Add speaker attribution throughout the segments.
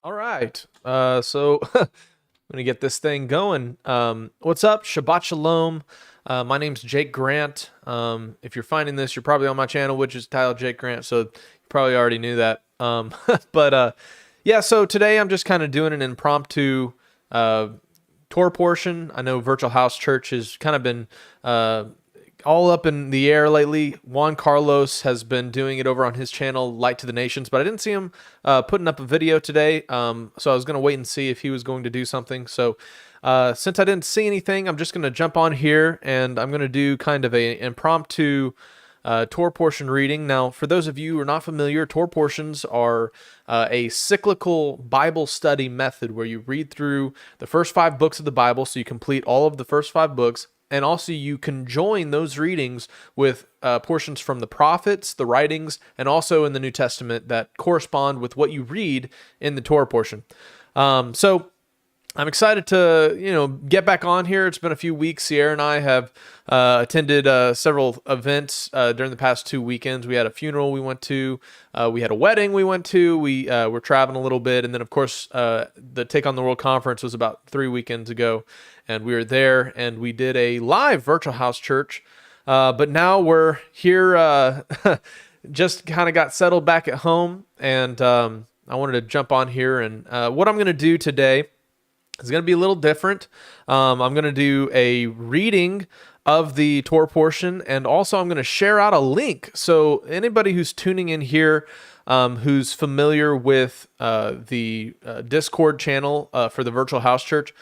Speaker 1: All right. So I'm gonna get this thing going. What's up? Shabbat Shalom. My name's Jake Grant. If you're finding this, you're probably on my channel, which is titled Jake Grant, so you probably already knew that. But yeah, so today I'm just kind of doing an impromptu Torah portion. I know Virtual House Church has kind of been all up in the air lately. Juan Carlos has been doing it over on his channel, Light to the Nations, but I didn't see him putting up a video today, so I was going to wait and see if he was going to do something. So since I didn't see anything, I'm just going to jump on here, and I'm going to do kind of a impromptu Torah portion reading. Now, for those of you who are not familiar, Torah portions are a cyclical Bible study method where you read through the first 5 books of the Bible, so you complete all of the first 5 books, and also you can join those readings with portions from the prophets, the writings, and also in the New Testament that correspond with what you read in the Torah portion. So I'm excited to, get back on here. It's been a few weeks. Sierra and I have attended several events during the past 2 weekends. We had a funeral we went to. We had a wedding we went to. We were traveling a little bit. And then, of course, the Take on the World conference was about 3 weekends ago. And we were there, and we did a live Virtual House Church. But now we're here, just kind of got settled back at home. And I wanted to jump on here. And what I'm going to do today, it's going to be a little different. I'm going to do a reading of the Torah portion, and also I'm going to share out a link. So anybody who's tuning in here, who's familiar with the Discord channel for the Virtual House Church,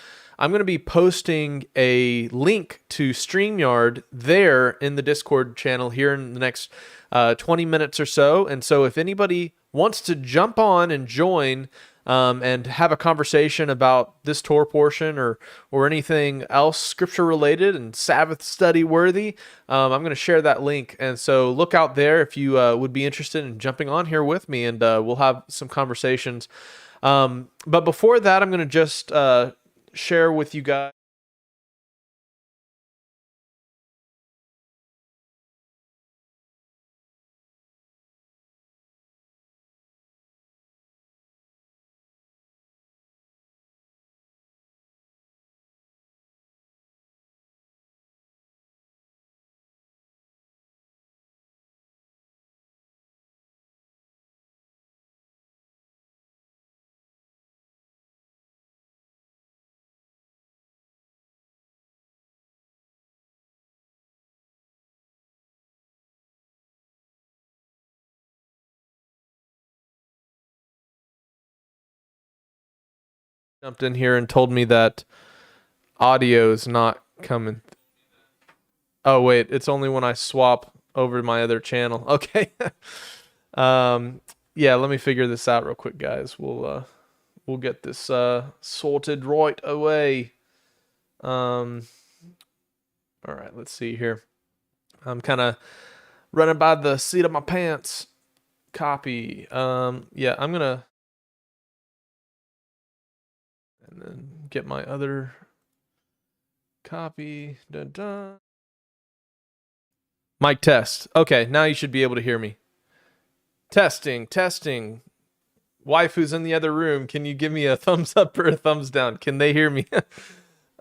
Speaker 1: I'm going to be posting a link to StreamYard there in the Discord channel here in the next 20 minutes or so. And so if anybody wants to jump on and join and have a conversation about this Torah portion or anything else scripture related and Sabbath study worthy, I'm going to share that link. And so look out there if you would be interested in jumping on here with me, and we'll have some conversations. But before that, I'm going to just share with you guys. Jumped in here and told me that audio is not coming. Oh wait, it's only when I swap over to my other channel. Okay. Yeah, let me figure this out real quick, guys. We'll get this sorted right away. All right, let's see here. I'm kind of running by the seat of my pants. Copy. Yeah, I'm gonna and then get my other copy. Dun, dun. Mic test. Okay, now you should be able to hear me. Testing, testing. Wife who's in the other room, can you give me a thumbs up or a thumbs down? Can they hear me?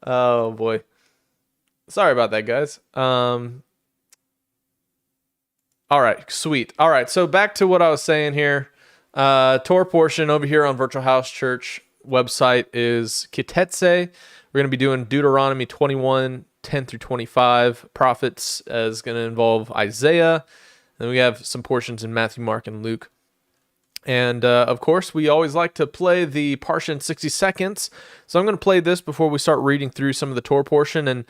Speaker 1: Oh boy. Sorry about that, guys. All right, sweet. All right, so back to what I was saying here. Torah portion over here on Virtual House Church website is Tetze. We're going to be doing Deuteronomy 21, 10 through 25. Prophets is going to involve Isaiah. Then we have some portions in Matthew, Mark, and Luke. And of course, we always like to play the Parsha in 60 seconds. So I'm going to play this before we start reading through some of the Torah portion. And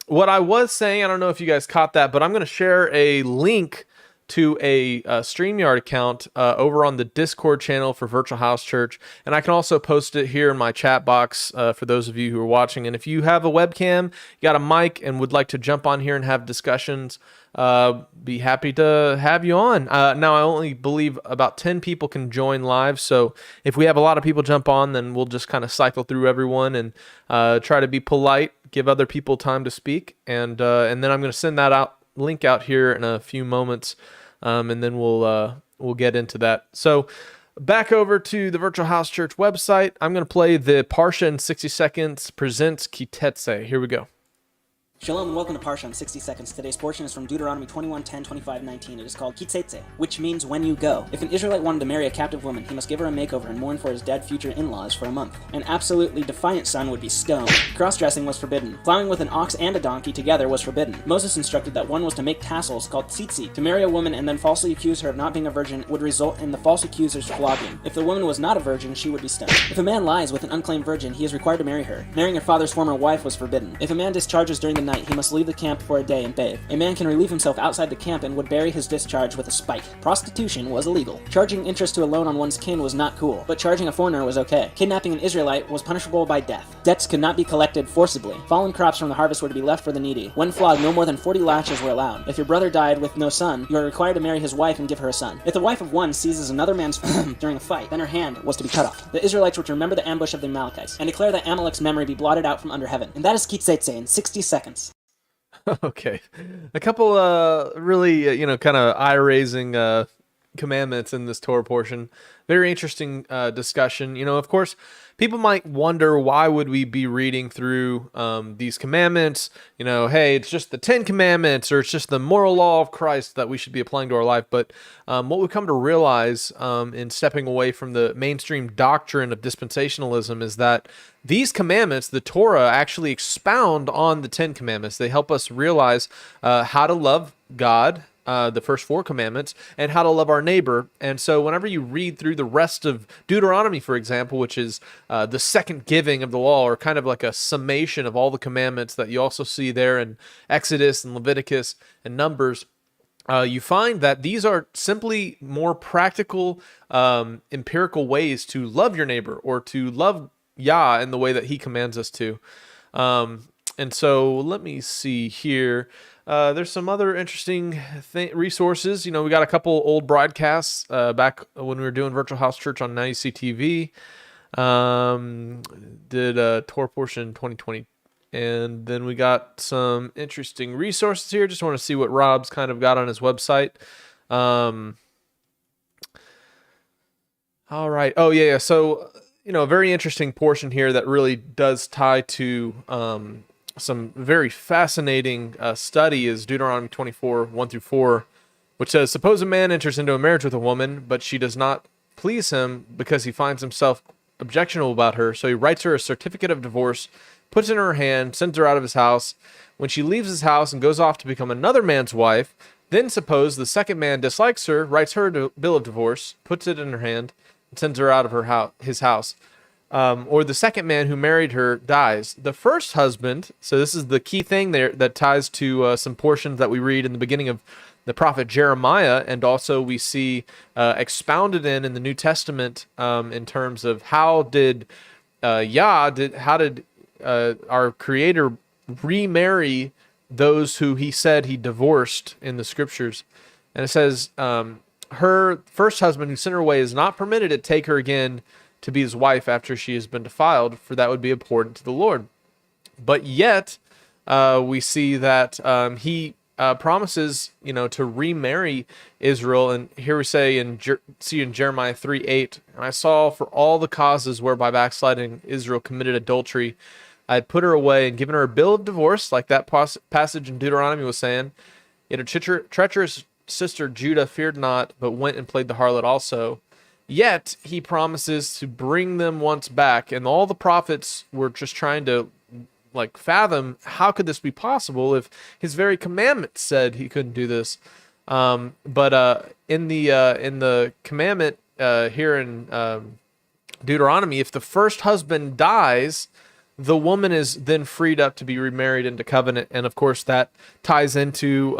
Speaker 1: what I was saying, I don't know if you guys caught that, but I'm going to share a link to a StreamYard account over on the Discord channel for Virtual House Church. And I can also post it here in my chat box for those of you who are watching. And if you have a webcam, you got a mic, and would like to jump on here and have discussions, be happy to have you on. Now, I only believe about 10 people can join live. So if we have a lot of people jump on, then we'll just kind of cycle through everyone and try to be polite, give other people time to speak. And then I'm going to send that link out here in a few moments. And then we'll get into that. So back over to the Virtual House Church website. I'm going to play the Parsha in 60 seconds presents Tetze. Here we go.
Speaker 2: Shalom and welcome to Parsha in 60 seconds. Today's portion is from Deuteronomy 21:10, 25, 19. It is called Tetze, which means when you go. If an Israelite wanted to marry a captive woman, he must give her a makeover and mourn for his dead future in-laws for a month. An absolutely defiant son would be stoned. Cross-dressing was forbidden. Plowing with an ox and a donkey together was forbidden. Moses instructed that one was to make tassels called tzitzi. To marry a woman and then falsely accuse her of not being a virgin would result in the false accuser's flogging. If the woman was not a virgin, she would be stoned. If a man lies with an unclaimed virgin, he is required to marry her. Marrying your father's former wife was forbidden. If a man discharges during the night, he must leave the camp for a day and bathe. A man can relieve himself outside the camp and would bury his discharge with a spike. Prostitution was illegal. Charging interest to a loan on one's kin was not cool, but charging a foreigner was okay. Kidnapping an Israelite was punishable by death. Debts could not be collected forcibly. Fallen crops from the harvest were to be left for the needy. When flogged, no more than 40 lashes were allowed. If your brother died with no son, you are required to marry his wife and give her a son. If the wife of one seizes another man's during a fight, then her hand was to be cut off. The Israelites were to remember the ambush of the Amalekites and declare that Amalek's memory be blotted out from under heaven. And that is Tetze in 60 seconds.
Speaker 1: Okay. A couple really, kind of eye-raising commandments in this Torah portion. Very interesting discussion. Of course, people might wonder, why would we be reading through these commandments? Hey, it's just the 10 commandments, or it's just the moral law of Christ that we should be applying to our life. But what we've come to realize in stepping away from the mainstream doctrine of dispensationalism is that these commandments, the Torah, actually expound on the 10 commandments. They help us realize how to love God, the first 4 commandments, and how to love our neighbor. And so whenever you read through the rest of Deuteronomy, for example, which is the second giving of the law, or kind of like a summation of all the commandments that you also see there in Exodus and Leviticus and Numbers, you find that these are simply more practical, empirical ways to love your neighbor, or to love Yah in the way that he commands us to. And so let me see here. There's some other interesting resources. We got a couple old broadcasts back when we were doing Virtual House Church on 90C TV. Did a Torah portion 2020. And then we got some interesting resources here. Just want to see what Rob's kind of got on his website. All right. Oh, yeah. So, a very interesting portion here that really does tie to some very fascinating study is Deuteronomy 24, 1-4, which says, "Suppose a man enters into a marriage with a woman, but she does not please him because he finds himself objectionable about her. So he writes her a certificate of divorce, puts it in her hand, sends her out of his house. When she leaves his house and goes off to become another man's wife, then suppose the second man dislikes her, writes her a bill of divorce, puts it in her hand, and sends her out of his house. Or the second man who married her dies. The first husband," so this is the key thing there that ties to some portions that we read in the beginning of the prophet Jeremiah, and also we see expounded in the New Testament in terms of how did our Creator remarry those who he said he divorced in the scriptures. And it says, her first husband who sent her away is not permitted to take her again to be his wife after she has been defiled, for that would be abhorrent to the Lord. But yet, we see that he promises, to remarry Israel. And here we see in Jeremiah 3:8, "And I saw for all the causes whereby backsliding Israel committed adultery, I had put her away and given her a bill of divorce," like that passage in Deuteronomy was saying. "Yet her treacherous sister Judah feared not, but went and played the harlot also. Yet he promises to bring them once back." And all the prophets were just trying to fathom, how could this be possible if his very commandment said he couldn't do this? But in the commandment here in Deuteronomy, if the first husband dies, the woman is then freed up to be remarried into covenant. And of course that ties into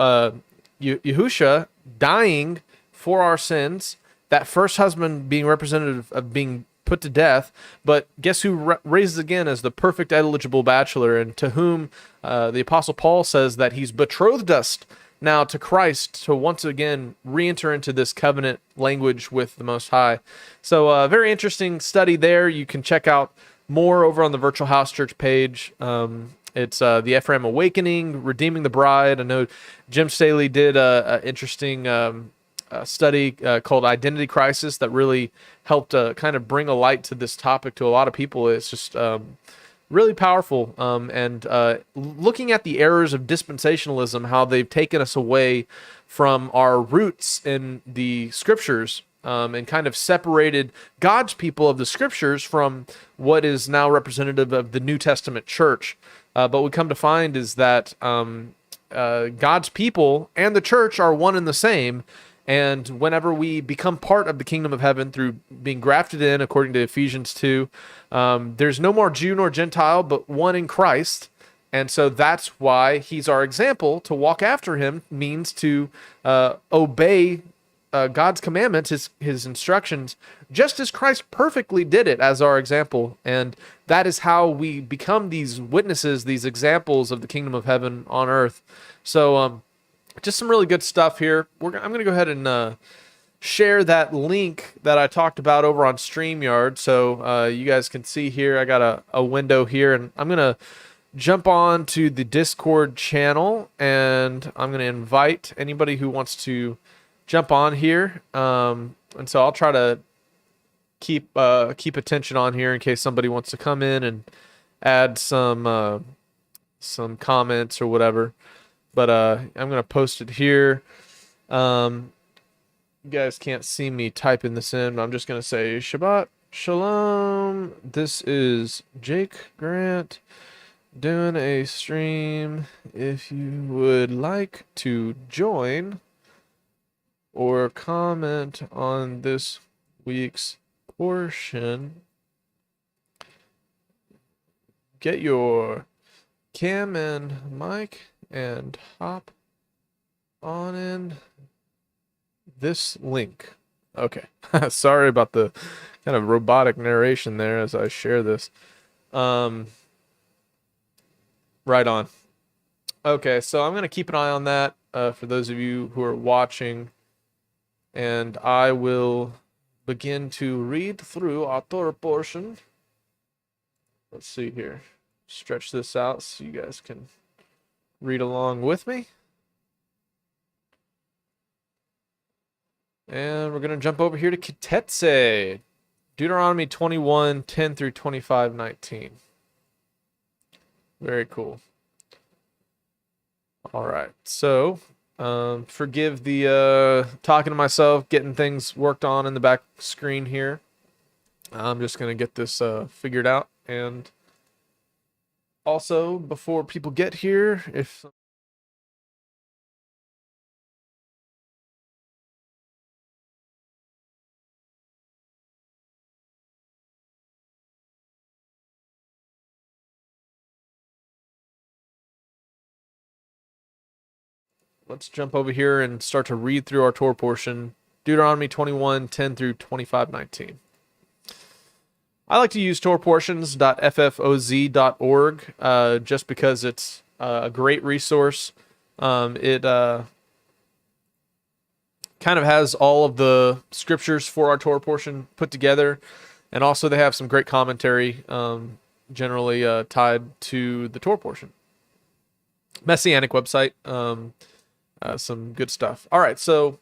Speaker 1: Yahusha dying for our sins, that first husband being representative of being put to death, but guess who raises again as the perfect eligible bachelor, and to whom the Apostle Paul says that he's betrothed us now to Christ to once again re-enter into this covenant language with the Most High. So very interesting study there. You can check out more over on the Virtual House Church page. It's the Ephraim Awakening, Redeeming the Bride. I know Jim Staley did an interesting study called Identity Crisis that really helped kind of bring a light to this topic to a lot of people. It's just really powerful. And looking at the errors of dispensationalism, how they've taken us away from our roots in the scriptures, and kind of separated God's people of the scriptures from what is now representative of the New Testament church. But what we come to find is that God's people and the church are one and the same. And whenever we become part of the kingdom of heaven through being grafted in, according to Ephesians 2, there's no more Jew nor Gentile, but one in Christ. And so that's why he's our example. To walk after him means to obey God's commandments, his instructions, just as Christ perfectly did it as our example. And that is how we become these witnesses, these examples of the kingdom of heaven on earth. So just some really good stuff here. I'm going to go ahead and share that link that I talked about over on StreamYard. So you guys can see here, I got a window here, and I'm going to jump on to the Discord channel, and I'm going to invite anybody who wants to jump on here. And so I'll try to keep attention on here in case somebody wants to come in and add some comments or whatever. But I'm going to post it here. You guys can't see me typing this in, but I'm just going to say Shabbat Shalom. This is Jake Grant doing a stream. If you would like to join or comment on this week's portion, get your cam and mic and hop on in this link. Okay. Sorry about the kind of robotic narration there as I share this. Right on. Okay, so I'm going to keep an eye on that for those of you who are watching, and I will begin to read through our Torah portion. Let's see here. Stretch this out so you guys can read along with me. And we're going to jump over here to Tetze, Deuteronomy 21, 10 through 25, 19. Very cool. All right. So, forgive the talking to myself, getting things worked on in the back screen here. I'm just going to get this figured out. And also, before people get here, if let's jump over here and start to read through our Torah portion, Deuteronomy 21, 10 through 25, 19. I like to use torahportions.ffoz.org just because it's a great resource. It kind of has all of the scriptures for our Torah portion put together, and also they have some great commentary generally tied to the Torah portion. Messianic website. Some good stuff. All right, so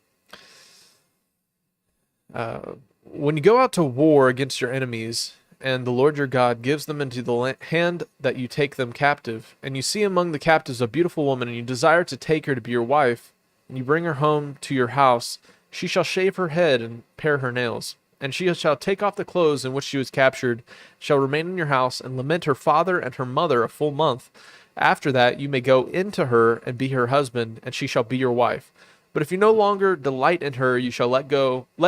Speaker 1: when you go out to war against your enemies, and the Lord your God gives them into the hand that you take them captive, and you see among the captives a beautiful woman, and you desire to take her to be your wife, and you bring her home to your house, she shall shave her head and pare her nails, and she shall take off the clothes in which she was captured, shall remain in your house, and lament her father and her mother a full month. After that, you may go into her and be her husband, and she shall be your wife. But if you no longer delight in her, you shall let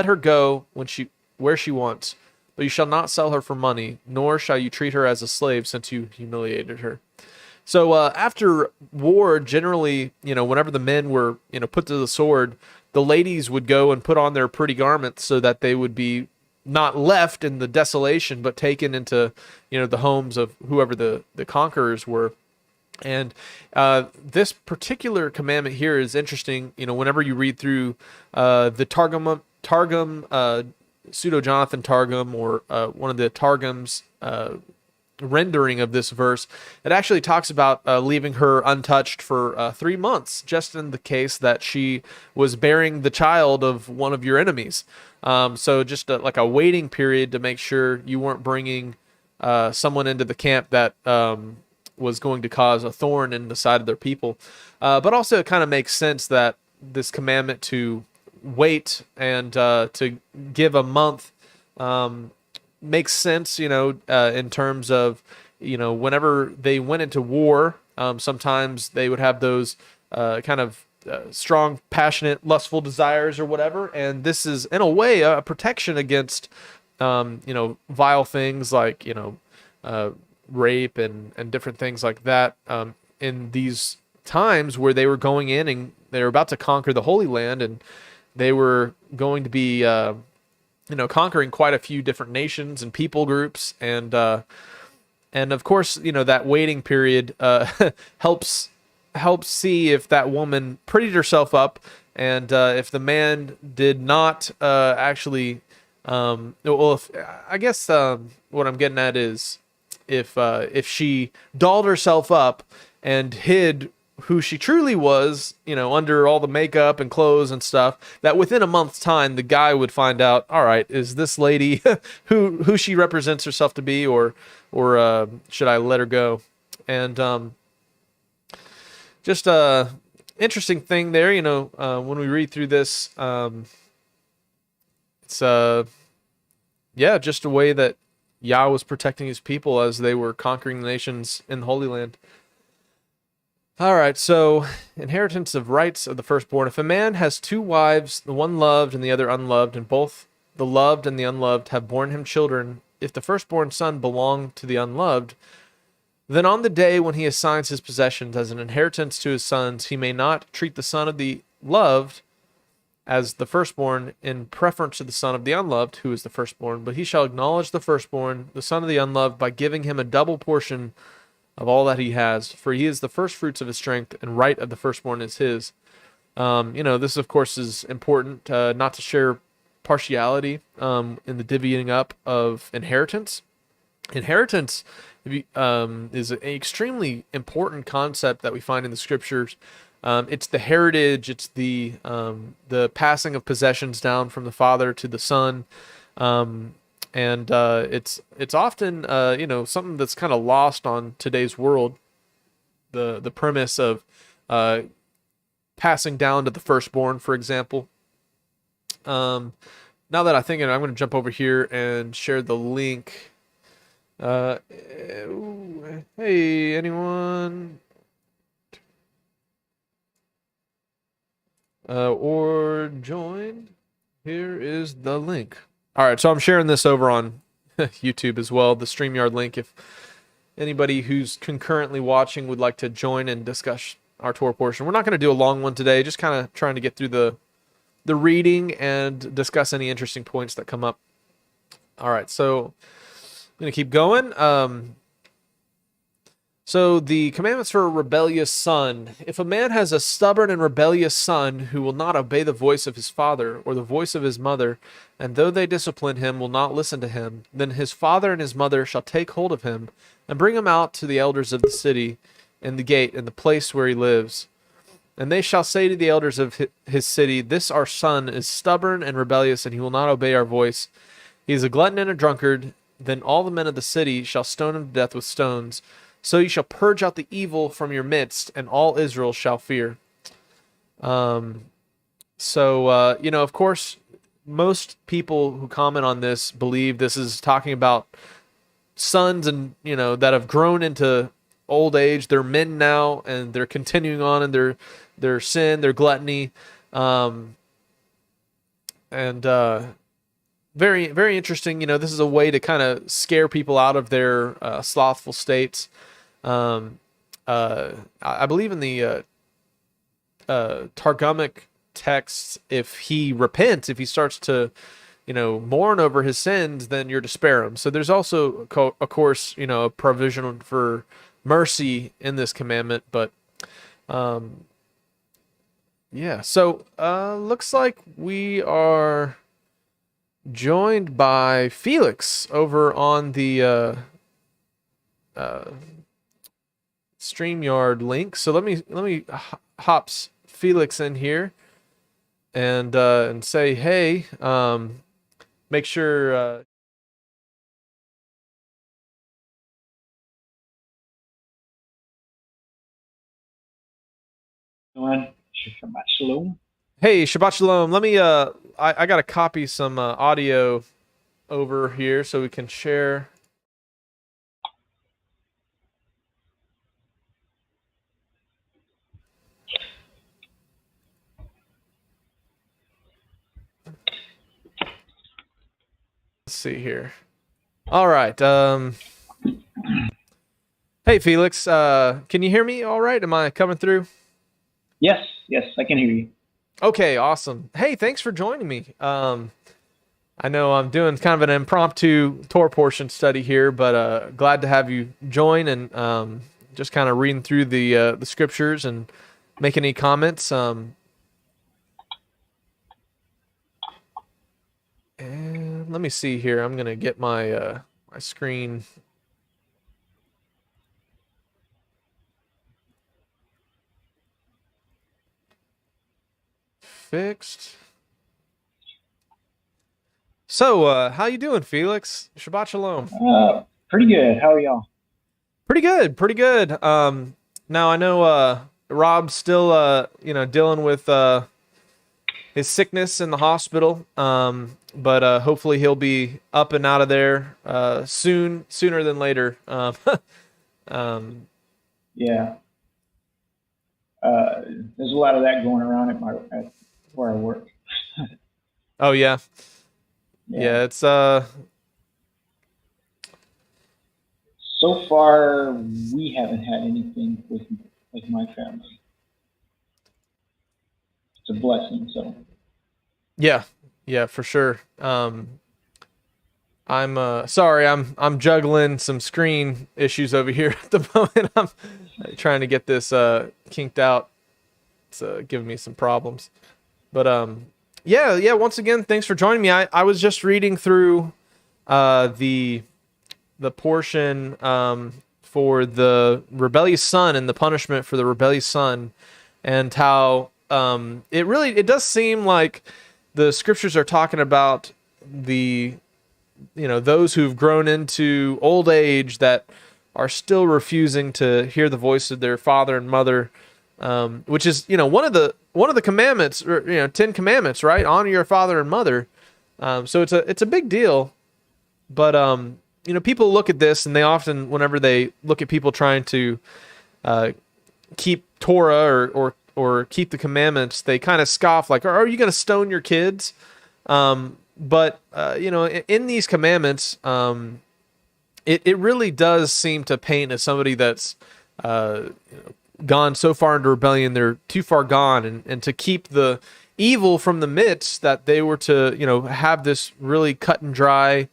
Speaker 1: her go where she wants. But you shall not sell her for money, nor shall you treat her as a slave, since you humiliated her. So after war, generally, whenever the men were, put to the sword, the ladies would go and put on their pretty garments so that they would be not left in the desolation, but taken into, the homes of whoever the conquerors were. And this particular commandment here is interesting. Whenever you read through the Targum, Pseudo Jonathan Targum, or one of the Targums rendering of this verse, it actually talks about leaving her untouched for 3 months, just in the case that she was bearing the child of one of your enemies. So just like a waiting period to make sure you weren't bringing someone into the camp that was going to cause a thorn in the side of their people. But also it kind of makes sense that this commandment to wait and to give a month makes sense, in terms of, whenever they went into war, sometimes they would have those kind of strong, passionate, lustful desires or whatever. And this is, in a way, a protection against, vile things like, rape and different things like that in these times where they were going in and they were about to conquer the Holy Land, and they were going to be conquering quite a few different nations and people groups, and of course, that waiting period helps see if that woman prettied herself up, and if the man did not actually, if I guess what I'm getting at is if she dolled herself up and hid who she truly was, under all the makeup and clothes and stuff, that within a month's time, the guy would find out, all right, is this lady who she represents herself to be, or should I let her go? And just a interesting thing there, when we read through this, it's just a way that Yah was protecting his people as they were conquering the nations in the Holy Land. All right, so inheritance of rights of the firstborn. If a man has 2 wives, the one loved and the other unloved, and both the loved and the unloved have borne him children, if the firstborn son belong to the unloved, then on the day when he assigns his possessions as an inheritance to his sons, he may not treat the son of the loved as the firstborn in preference to the son of the unloved, who is the firstborn, but he shall acknowledge the firstborn, the son of the unloved, by giving him a double portion of all that he has, for he is the first fruits of his strength, and right of the firstborn is his. This of course is important, not to share partiality in the divvying up of inheritance. Inheritance is an extremely important concept that we find in the scriptures. It's the heritage, it's the passing of possessions down from the father to the son. And it's often something that's kind of lost on today's world. The premise of passing down to the firstborn, for example. Now that I think it, I'm going to jump over here and share the link. Hey, anyone? Or joined? Here is the link. All right, so I'm sharing this over on YouTube as well, the StreamYard link. If anybody who's concurrently watching would like to join and discuss our Torah portion. We're not going to do a long one today, just kind of trying to get through the reading and discuss any interesting points that come up. All right, so I'm going to keep going. So the commandments for a rebellious son. If a man has a stubborn and rebellious son who will not obey the voice of his father or the voice of his mother, and though they discipline him, will not listen to him, then his father and his mother shall take hold of him and bring him out to the elders of the city and the gate and the place where he lives. And they shall say to the elders of his city, this our son is stubborn and rebellious, and he will not obey our voice. He is a glutton and a drunkard. Then all the men of the city shall stone him to death with stones. So you shall purge out the evil from your midst, and all Israel shall fear. Of course, most people who comment on this believe this is talking about sons and, that have grown into old age. They're men now, and they're continuing on in their sin, their gluttony. Very, very interesting. This is a way to kind of scare people out of their slothful states. I believe in the Targumic texts, if he repents, if he starts to, mourn over his sins, then you're to spare him. So there's also, of course, a provision for mercy in this commandment. But so looks like we are joined by Felix over on the StreamYard link. So let me hops Felix in here and say hey. Make sure.
Speaker 3: Shabbat Shalom.
Speaker 1: Hey, Shabbat Shalom. Let me I got to copy some audio over here so we can share. Let's see here. All right. Hey Felix, can you hear me all right? Am I coming through?
Speaker 3: Yes, I can hear you.
Speaker 1: Okay, awesome. Hey, thanks for joining me. I know I'm doing kind of an impromptu Torah portion study here, but glad to have you join and just kind of reading through the scriptures and making any comments. And let me see here. I'm gonna get my my screen. Fixed. So, how you doing, Felix? Shabbat Shalom.
Speaker 3: Pretty good. How are y'all?
Speaker 1: Pretty good, pretty good. Now I know Rob's still dealing with his sickness in the hospital. But hopefully he'll be up and out of there sooner than later.
Speaker 3: Yeah. There's a lot of that going around at where I work.
Speaker 1: Oh yeah. Yeah, it's
Speaker 3: so far we haven't had anything with my family. It's a blessing, so.
Speaker 1: Yeah, for sure. I'm sorry, I'm juggling some screen issues over here at the moment. I'm trying to get this kinked out. It's giving me some problems. But yeah, once again, thanks for joining me. I was just reading through the portion for the rebellious son and the punishment for the rebellious son, and how it does seem like the scriptures are talking about those who've grown into old age that are still refusing to hear the voice of their father and mother, which is one of the commandments, or 10 commandments, right? Honor your father and mother. So it's a big deal, but people look at this, and they often, whenever they look at people trying to keep Torah or keep the commandments, they kind of scoff, like, are you going to stone your kids? But in these commandments, it really does seem to paint as somebody that's gone so far into rebellion, they're too far gone, and to keep the evil from the midst, that they were to have this really cut and dry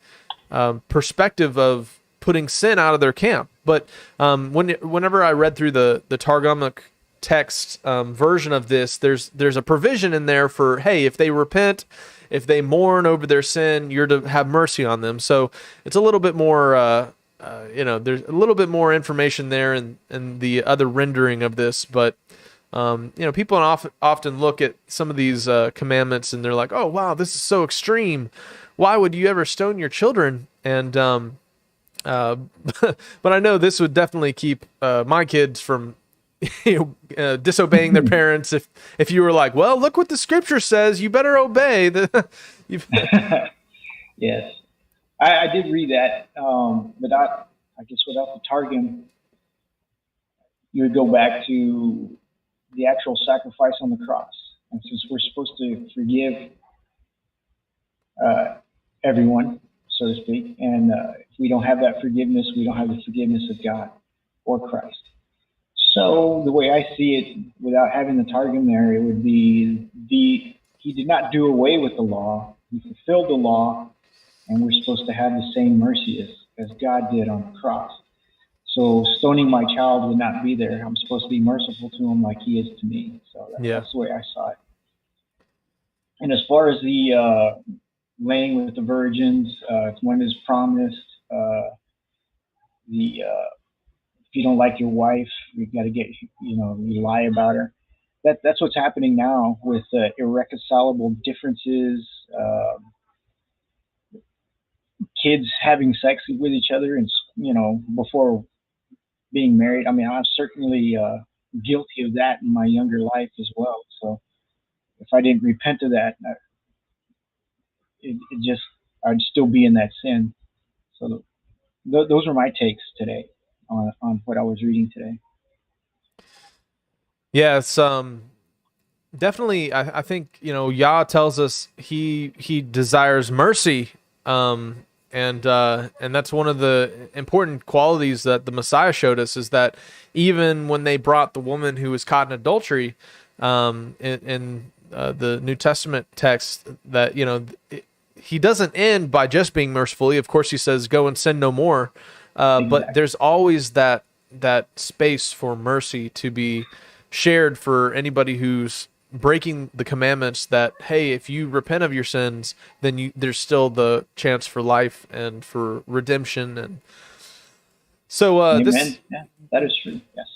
Speaker 1: perspective of putting sin out of their camp. But whenever I read through the Targumic text version of this, there's a provision in there for, hey, if they repent, if they mourn over their sin, you're to have mercy on them. So it's a little bit more, there's a little bit more information there in the other rendering of this. But people often look at some of these commandments and they're like, oh wow, this is so extreme. Why would you ever stone your children? And but I know this would definitely keep my kids from disobeying their parents. If you were like, well, look what the scripture says, you better obey.
Speaker 3: Yes, I did read that, but I guess without the Targum, you would go back to the actual sacrifice on the cross. And since we're supposed to forgive everyone, so to speak, and if we don't have that forgiveness, we don't have the forgiveness of God or Christ. So the way I see it, without having the Targum there, it would be he did not do away with the law. He fulfilled the law, and we're supposed to have the same mercy as God did on the cross. So stoning my child would not be there. I'm supposed to be merciful to him like he is to me. So that's the way I saw it. And as far as the laying with the virgins, when is promised, the you don't like your wife, you got to get, you lie about her. That's what's happening now with irreconcilable differences, kids having sex with each other, and before being married. I mean, I'm certainly guilty of that in my younger life as well. So if I didn't repent of that, it just I'd still be in that sin. So those are my takes today on what I was reading today.
Speaker 1: Yeah, it's definitely. I think Yah tells us he desires mercy, and that's one of the important qualities that the Messiah showed us, is that even when they brought the woman who was caught in adultery, in the New Testament text, that he doesn't end by just being merciful. Of course, he says, "Go and sin no more," but there's always that space for mercy to be shared for anybody who's breaking the commandments, that, hey, if you repent of your sins, then there's still the chance for life and for redemption. And so
Speaker 3: Amen. Yeah, that is true. Yes.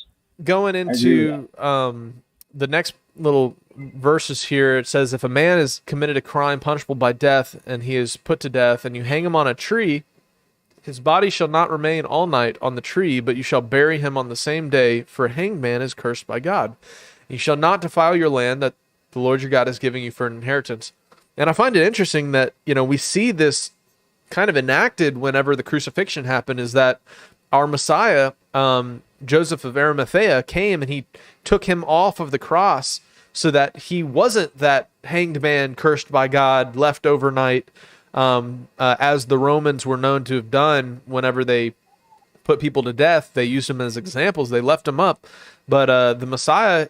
Speaker 1: Going into the next little verses here, it says, if a man has committed a crime punishable by death, and he is put to death, and you hang him on a tree, his body shall not remain all night on the tree, but you shall bury him on the same day, for a hanged man is cursed by God. You shall not defile your land that the Lord your God is giving you for an inheritance. And I find it interesting that, we see this kind of enacted whenever the crucifixion happened, is that our Messiah, Joseph of Arimathea, came and he took him off of the cross so that he wasn't that hanged man cursed by God, left overnight, as the Romans were known to have done whenever they put people to death. They used them as examples. They left them up. But the Messiah,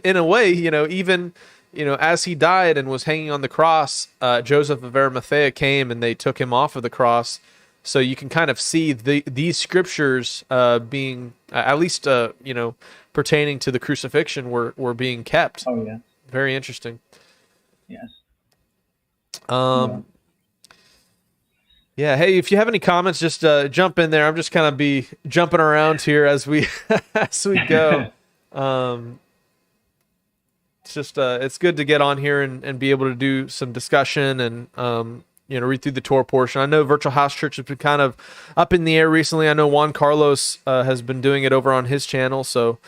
Speaker 1: in a way, even as he died and was hanging on the cross, Joseph of Arimathea came and they took him off of the cross. So you can kind of see these scriptures being, at least, pertaining to the crucifixion, were being kept.
Speaker 3: Oh, yeah.
Speaker 1: Very interesting.
Speaker 3: Yes.
Speaker 1: Yeah. Hey, if you have any comments, just jump in there. I'm just kind of be jumping around here as we go. It's just it's good to get on here and be able to do some discussion and read through the Torah portion. I know Virtual House Church has been kind of up in the air recently. I know Juan Carlos has been doing it over on his channel, so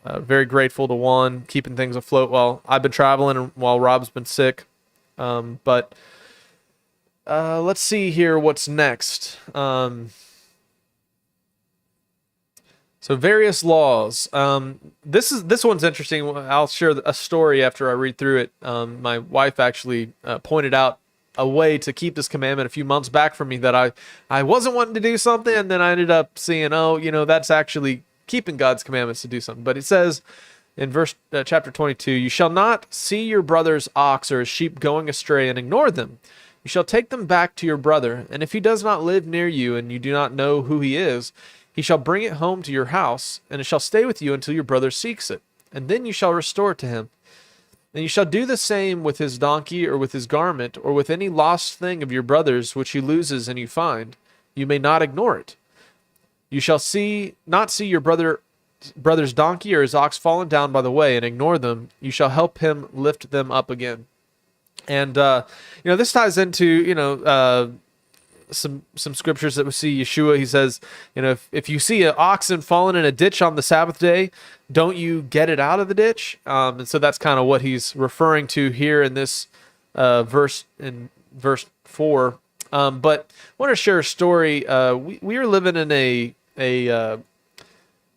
Speaker 1: very grateful to Juan, keeping things afloat while I've been traveling and while Rob's been sick. But let's see here what's next. So various laws. This one's interesting. I'll share a story after I read through it. My wife actually pointed out a way to keep this commandment a few months back from me that I wasn't wanting to do something, and then I ended up seeing, that's actually keeping God's commandments to do something. But it says in chapter 22, you shall not see your brother's ox or his sheep going astray and ignore them. You shall take them back to your brother, and if he does not live near you and you do not know who he is, he shall bring it home to your house, and it shall stay with you until your brother seeks it, and then you shall restore it to him. And you shall do the same with his donkey or with his garment or with any lost thing of your brother's which he loses and you find. You may not ignore it. You shall not see your brother's donkey or his ox fallen down by the way and ignore them. You shall help him lift them up again. And this ties into some scriptures that we see. Yeshua, he says, if you see an oxen fallen in a ditch on the Sabbath day, don't you get it out of the ditch? And so that's kind of what he's referring to here in this verse, in verse 4. But I want to share a story. We were living in a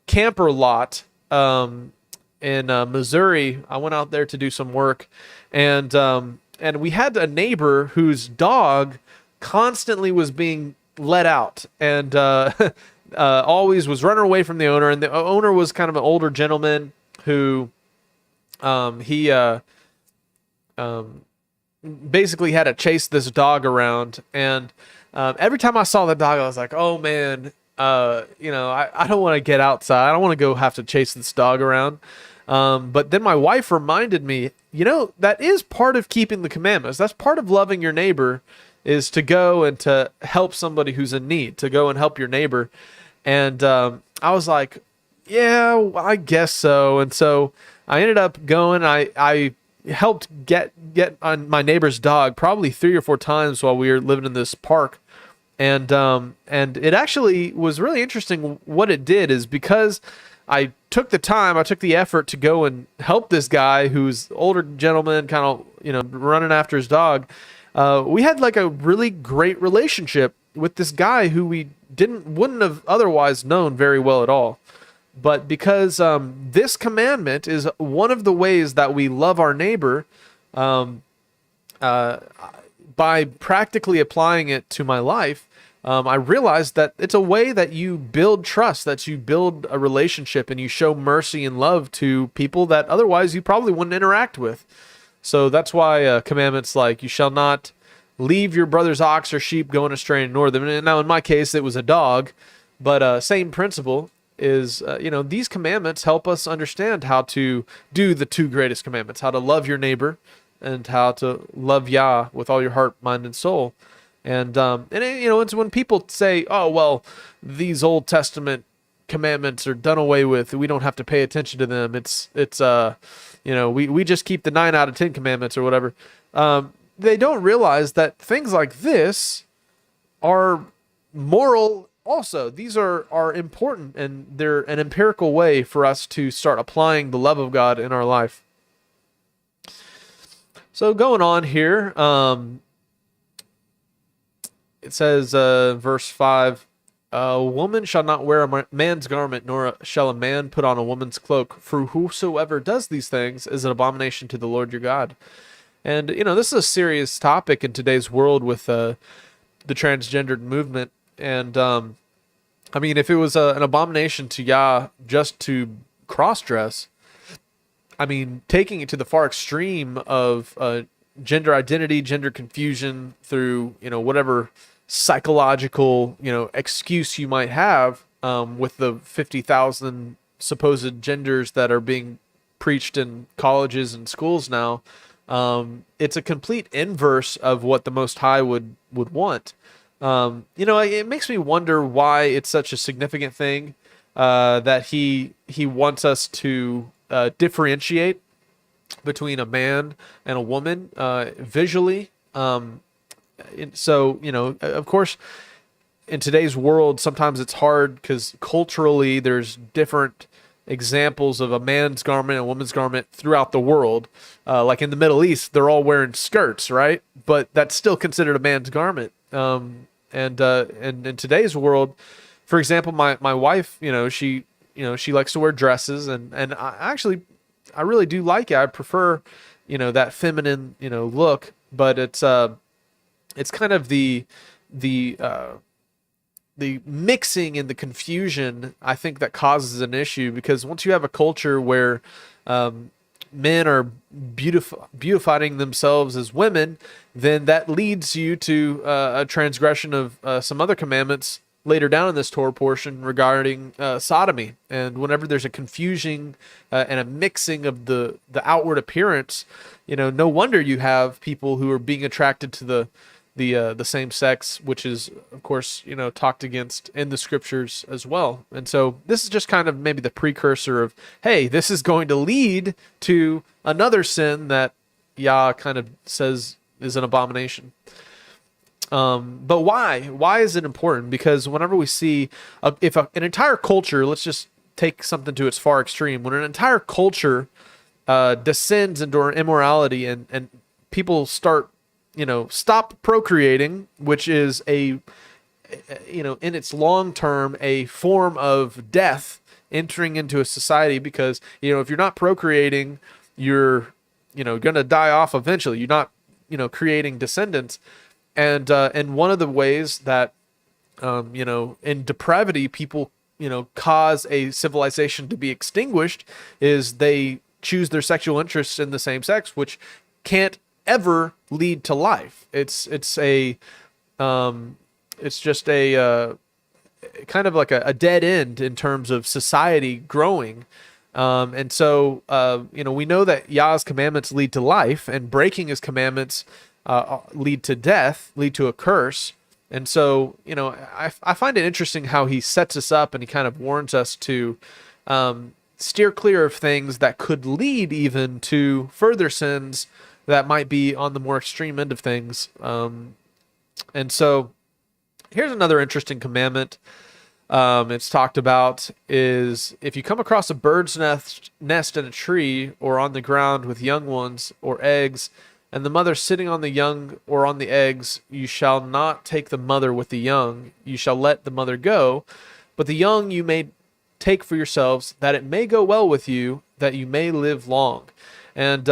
Speaker 1: camper lot in Missouri. I went out there to do some work, and we had a neighbor whose dog constantly was being let out and always was running away from the owner. And the owner was kind of an older gentleman who he basically had to chase this dog around. And every time I saw the dog, I was like, oh man, I don't want to get outside. I don't want to go have to chase this dog around. But then my wife reminded me, that is part of keeping the commandments. That's part of loving your neighbor, is to go and to help somebody who's in need, to go and help your neighbor. And I was like, yeah, well, I guess so. And so I ended up going. I helped get on my neighbor's dog probably 3 or 4 times while we were living in this park. And it actually was really interesting. What it did is, because I took the time, I took the effort to go and help this guy who's older gentleman, kind of, running after his dog. We had like a really great relationship with this guy who we wouldn't have otherwise known very well at all. But because this commandment is one of the ways that we love our neighbor, by practically applying it to my life, I realized that it's a way that you build trust, that you build a relationship, and you show mercy and love to people that otherwise you probably wouldn't interact with. So that's why commandments like, you shall not leave your brother's ox or sheep going astray and ignore them. And now in my case, it was a dog, but same principle is, these commandments help us understand how to do the 2 greatest commandments, how to love your neighbor and how to love Yah with all your heart, mind, and soul. And it's when people say, oh, well, these Old Testament commandments are done away with, we don't have to pay attention to them. We just keep the 9 out of 10 commandments or whatever. They don't realize that things like this are moral also. These are important, and they're an empirical way for us to start applying the love of God in our life. So going on here, it says, verse 5, a woman shall not wear a man's garment, nor shall a man put on a woman's cloak, for whosoever does these things is an abomination to the Lord your God. And, this is a serious topic in today's world with the transgendered movement. And, if it was an abomination to Yah just to cross-dress, taking it to the far extreme of gender identity, gender confusion through, whatever psychological, excuse you might have, with the 50,000 supposed genders that are being preached in colleges and schools now, it's a complete inverse of what the Most High would want. It makes me wonder why it's such a significant thing, that he wants us to differentiate between a man and a woman visually. So, of course, in today's world, sometimes it's hard because culturally there's different examples of a man's garment and a woman's garment throughout the world. Like in the Middle East, they're all wearing skirts, right? But that's still considered a man's garment. And in today's world, for example, my wife, she likes to wear dresses, and I really do like it. I prefer, that feminine, look, but it's kind of the mixing and the confusion, I think, that causes an issue, because once you have a culture where men are beautifying themselves as women, then that leads you to a transgression of some other commandments later down in this Torah portion regarding sodomy. And whenever there's a confusing and a mixing of the outward appearance, no wonder you have people who are being attracted to the same sex, which is, of course, talked against in the scriptures as well. And so this is just kind of maybe the precursor of, hey, this is going to lead to another sin that Yah kind of says is an abomination. But why? Why is it important? Because whenever we see, if an entire culture, let's just take something to its far extreme, when an entire culture descends into immorality and people start, stop procreating, which is in its long term, a form of death entering into a society, because, if you're not procreating, you're, going to die off eventually. You're not, creating descendants. And one of the ways that, in depravity, people, cause a civilization to be extinguished is they choose their sexual interests in the same sex, which can't ever lead to life. It's just a kind of like a dead end in terms of society growing. And so, we know that Yah's commandments lead to life, and breaking his commandments lead to death, lead to a curse. And so, I find it interesting how he sets us up and he kind of warns us to steer clear of things that could lead even to further sins that might be on the more extreme end of things. And so here's another interesting commandment. It's talked about is if you come across a bird's nest in a tree or on the ground with young ones or eggs, and the mother sitting on the young or on the eggs, you shall not take the mother with the young. You shall let the mother go, but the young you may take for yourselves, that it may go well with you, that you may live long. And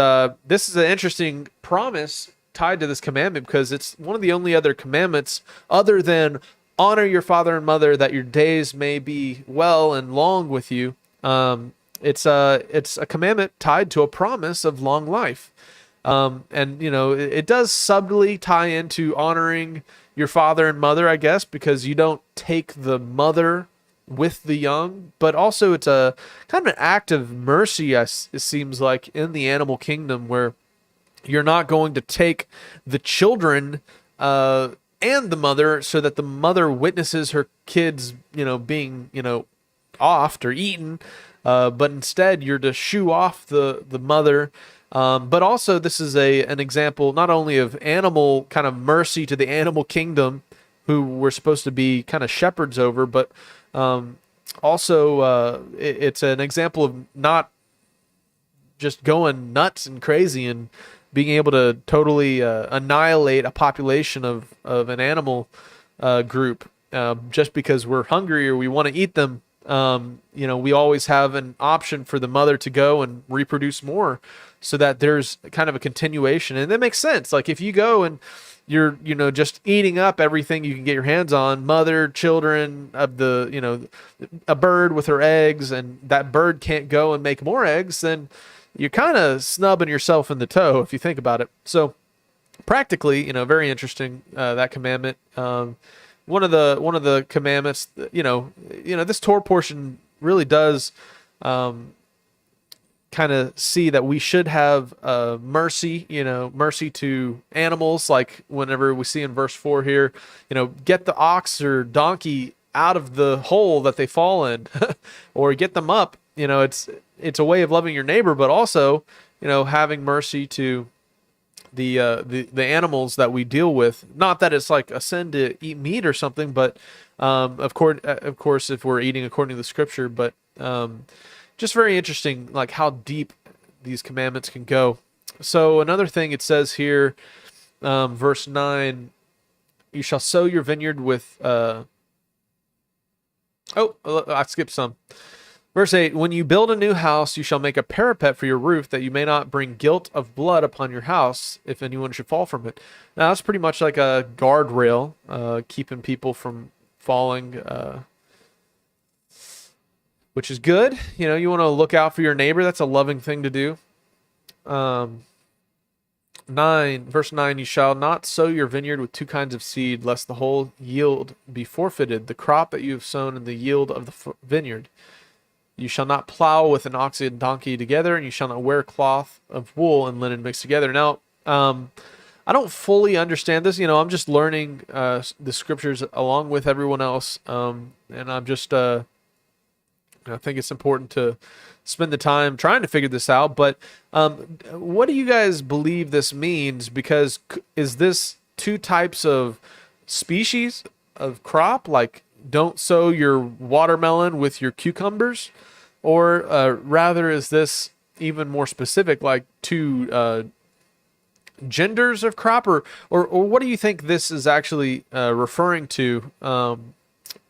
Speaker 1: this is an interesting promise tied to this commandment because it's one of the only other commandments other than honor your father and mother that your days may be well and long with you. It's a commandment tied to a promise of long life. And it does subtly tie into honoring your father and mother, I guess, because you don't take the mother with the young, but also it's a kind of an act of mercy, it seems like, in the animal kingdom, where you're not going to take the children and the mother so that the mother witnesses her kids, being, offed or eaten, but instead you're to shoo off the mother. But also this is an example not only of animal kind of mercy to the animal kingdom, who we're supposed to be kind of shepherds over, but also it's an example of not just going nuts and crazy and being able to totally annihilate a population of an animal group just because we're hungry or we want to eat them. We always have an option for the mother to go and reproduce more so that there's kind of a continuation. And that makes sense. Like if you go and you're, just eating up everything you can get your hands on, mother, children of a bird with her eggs, and that bird can't go and make more eggs, then you're kind of snubbing yourself in the toe if you think about it. So practically, very interesting, that commandment. One of the commandments, this Torah portion really does kind of see that we should have mercy, mercy to animals, like whenever we see in verse 4 here, get the ox or donkey out of the hole that they fall in or get them up. It's a way of loving your neighbor, but also, having mercy to the animals that we deal with. Not that it's like a sin to eat meat or something, but of course, if we're eating according to the scripture, but just very interesting, like how deep these commandments can go. So another thing it says here, verse 9, you shall sow your vineyard with. I skipped some. Verse 8, when you build a new house, you shall make a parapet for your roof, that you may not bring guilt of blood upon your house, if anyone should fall from it. Now, that's pretty much like a guardrail, keeping people from falling, which is good. You want to look out for your neighbor. That's a loving thing to do. Verse 9, you shall not sow your vineyard with two kinds of seed, lest the whole yield be forfeited, the crop that you have sown and the yield of the vineyard. You shall not plow with an ox and donkey together, and you shall not wear cloth of wool and linen mixed together. Now, I don't fully understand this. I'm just learning the scriptures along with everyone else, and I'm just I think it's important to spend the time trying to figure this out. But what do you guys believe this means? Because is this two types of species of crop, like don't sow your watermelon with your cucumbers? Or rather, is this even more specific, like two genders of crop? Or what do you think this is actually referring to?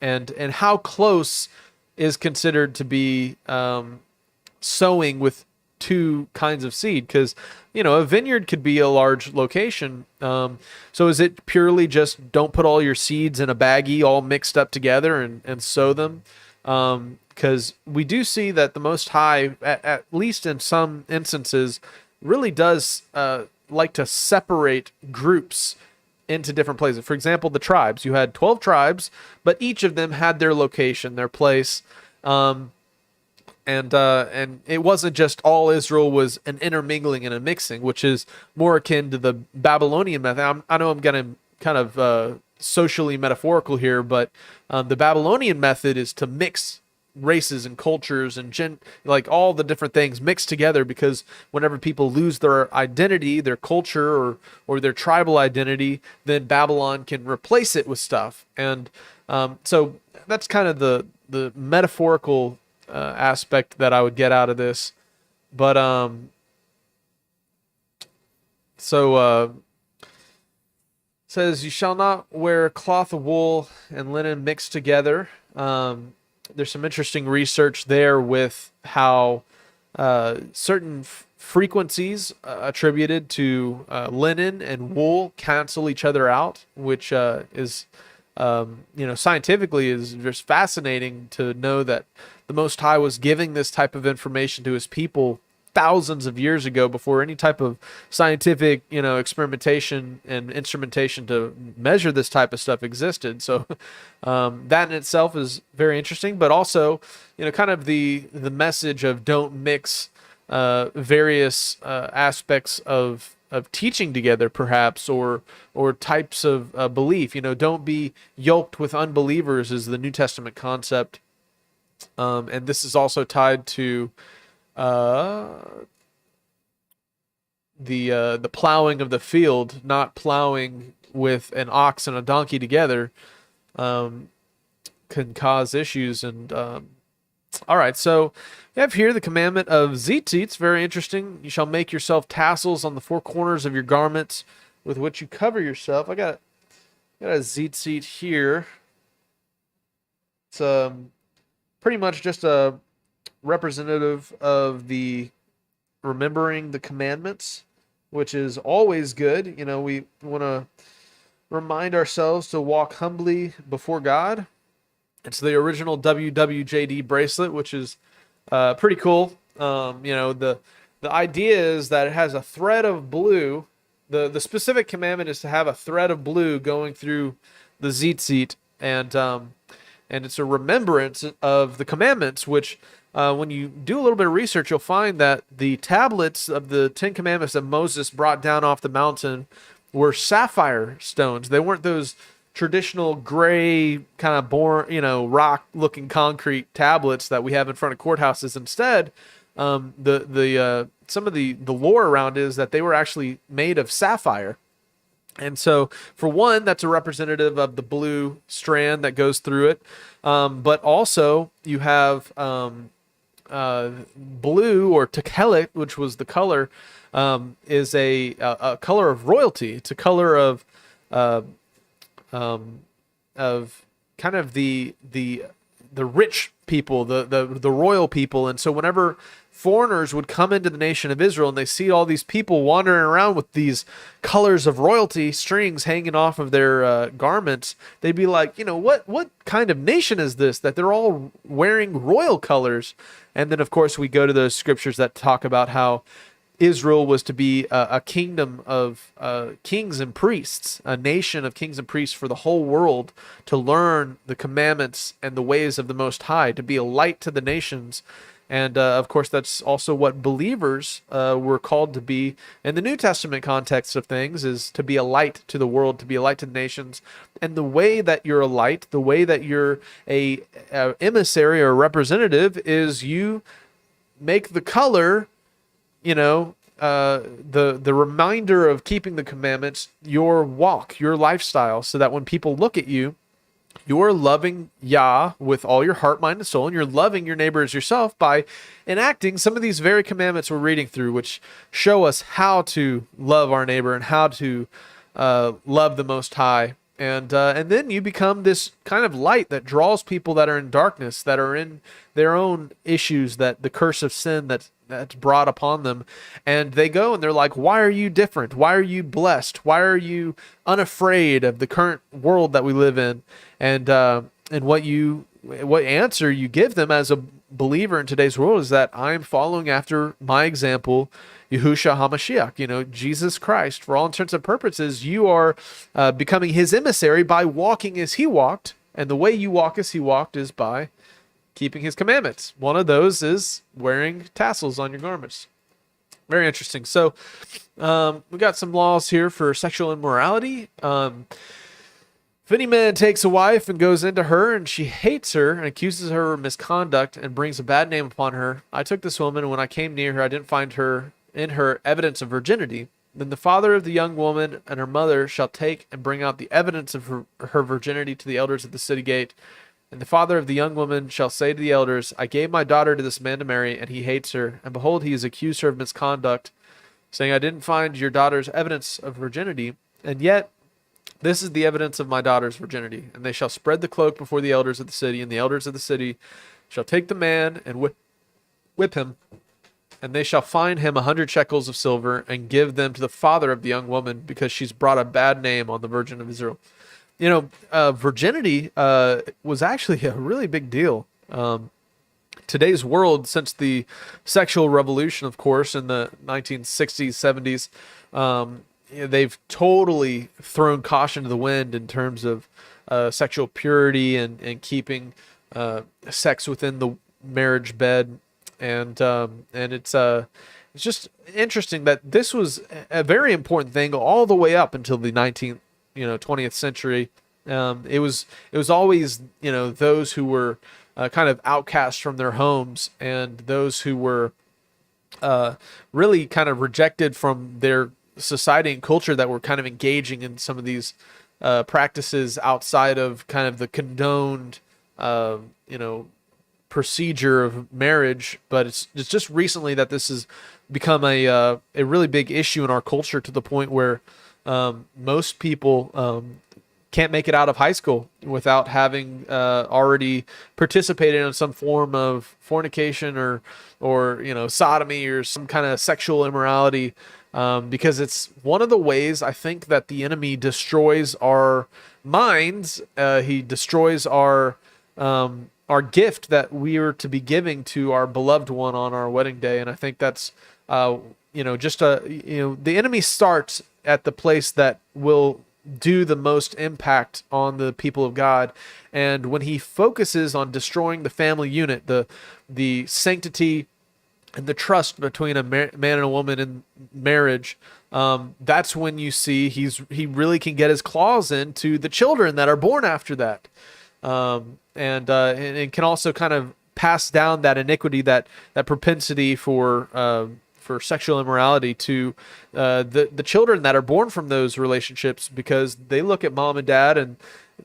Speaker 1: And how close is considered to be sowing with two kinds of seed? Because, a vineyard could be a large location. So is it purely just don't put all your seeds in a baggie all mixed up together and sow them? Because we do see that the Most High, at least in some instances, really does like to separate groups into different places. For example, the tribes. You had 12 tribes, but each of them had their location, their place. And it wasn't just all Israel was an intermingling and a mixing, which is more akin to the Babylonian method. I know I'm going to kind of socially metaphorical here, but the Babylonian method is to mix races and cultures and like all the different things mixed together, because whenever people lose their identity, their culture, or their tribal identity, then Babylon can replace it with stuff. And so that's kind of the metaphorical aspect that I would get out of this. But says, you shall not wear cloth of wool and linen mixed together. There's some interesting research there with how certain frequencies attributed to linen and wool cancel each other out, which is, scientifically is just fascinating to know that the Most High was giving this type of information to his people thousands of years ago, before any type of scientific, experimentation and instrumentation to measure this type of stuff existed. So that in itself is very interesting, but also, kind of the message of don't mix various aspects of teaching together, perhaps, or types of belief. Don't be yoked with unbelievers is the New Testament concept. And this is also tied to the plowing of the field, not plowing with an ox and a donkey together, can cause issues. And all right, so we have here the commandment of tzitzit. Very interesting. You shall make yourself tassels on the four corners of your garments with which you cover yourself. I got a tzitzit here. It's pretty much just a representative of the remembering the commandments, which is always good. We want to remind ourselves to walk humbly before God. It's the original WWJD bracelet, which is pretty cool. The idea is that it has a thread of blue. The specific commandment is to have a thread of blue going through the tzitzit, and it's a remembrance of the commandments, which when you do a little bit of research, you'll find that the tablets of the Ten Commandments that Moses brought down off the mountain were sapphire stones. They weren't those traditional gray kind of rock-looking concrete tablets that we have in front of courthouses. Instead, some of the lore around is that they were actually made of sapphire. And so, for one, that's a representative of the blue strand that goes through it. But also, you have blue, or techelet, which was the color, is a color of royalty. It's a color of kind of the rich people, the royal people. And so whenever foreigners would come into the nation of Israel and they see all these people wandering around with these colors of royalty strings hanging off of their garments, they'd be like, what kind of nation is this that they're all wearing royal colors? And then, of course, we go to those scriptures that talk about how Israel was to be a kingdom of kings and priests, a nation of kings and priests for the whole world, to learn the commandments and the ways of the Most High, to be a light to the nations. And, of course, that's also what believers were called to be in the New Testament context of things, is to be a light to the world, to be a light to the nations. And the way that you're a light, the way that you're a emissary or representative, is you make the color, the reminder of keeping the commandments, your walk, your lifestyle, so that when people look at you, you're loving Yah with all your heart, mind, and soul, and you're loving your neighbor as yourself by enacting some of these very commandments we're reading through, which show us how to love our neighbor and how to love the Most High. And then you become this kind of light that draws people that are in darkness, that are in their own issues, that the curse of sin that's brought upon them. And they go and they're like, why are you different? Why are you blessed? Why are you unafraid of the current world that we live in? And what answer you give them as a believer in today's world is that I'm following after my example, Yahushua HaMashiach, Jesus Christ. For all intents and purposes, you are becoming his emissary by walking as he walked. And the way you walk as he walked is by keeping his commandments. One of those is wearing tassels on your garments. Very interesting. So, we got some laws here for sexual immorality. If any man takes a wife and goes into her, and she hates her and accuses her of misconduct and brings a bad name upon her, I took this woman, and when I came near her, I didn't find her in her evidence of virginity. Then the father of the young woman and her mother shall take and bring out the evidence of her virginity to the elders of the city gate. And the father of the young woman shall say to the elders, I gave my daughter to this man to marry, and he hates her. And behold, he has accused her of misconduct, saying, I didn't find your daughter's evidence of virginity, and yet this is the evidence of my daughter's virginity. And they shall spread the cloak before the elders of the city, and the elders of the city shall take the man and whip him, and they shall fine him 100 shekels of silver, and give them to the father of the young woman, because she's brought a bad name on the Virgin of Israel. Virginity was actually a really big deal. Today's world, since the sexual revolution, of course, in the 1960s, 70s, they've totally thrown caution to the wind in terms of sexual purity and keeping sex within the marriage bed, and it's just interesting that this was a very important thing all the way up until the 20th century. It was always, those who were kind of outcast from their homes, and those who were really kind of rejected from their society and culture, that were kind of engaging in some of these practices outside of kind of the condoned, procedure of marriage. But it's just recently that this has become a really big issue in our culture, to the point where most people can't make it out of high school without having already participated in some form of fornication or sodomy or some kind of sexual immorality, because it's one of the ways, I think, that the enemy destroys our minds. He destroys our gift that we are to be giving to our beloved one on our wedding day. And I think that's the enemy starts at the place that will do the most impact on the people of God. And when he focuses on destroying the family unit, the sanctity and the trust between a man and a woman in marriage, that's when you see he really can get his claws into the children that are born after that, and can also kind of pass down that iniquity, that propensity for sexual immorality to the children that are born from those relationships, because they look at mom and dad and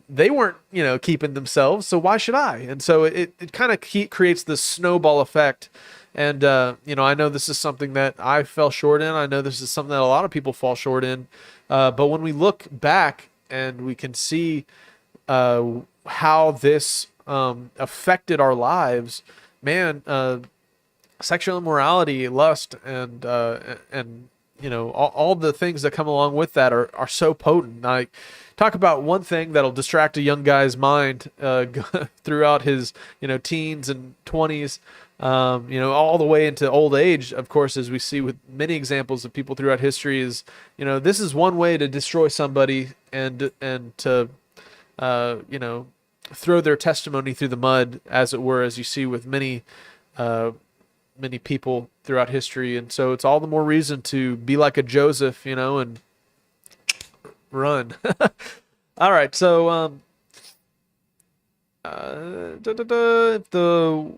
Speaker 1: they weren't keeping themselves, so why should I? And so it kind of creates this snowball effect. And I know this is something that I fell short in. I know this is something that a lot of people fall short in. But when we look back and we can see how this affected our lives, man, sexual immorality, lust, and all the things that come along with that are so potent. I talk about one thing that'll distract a young guy's mind throughout his teens and 20s, all the way into old age, of course, as we see with many examples of people throughout history. Is this is one way to destroy somebody and to throw their testimony through the mud, as it were, as you see with many people throughout history. And so it's all the more reason to be like a Joseph, and run. All right. So, if the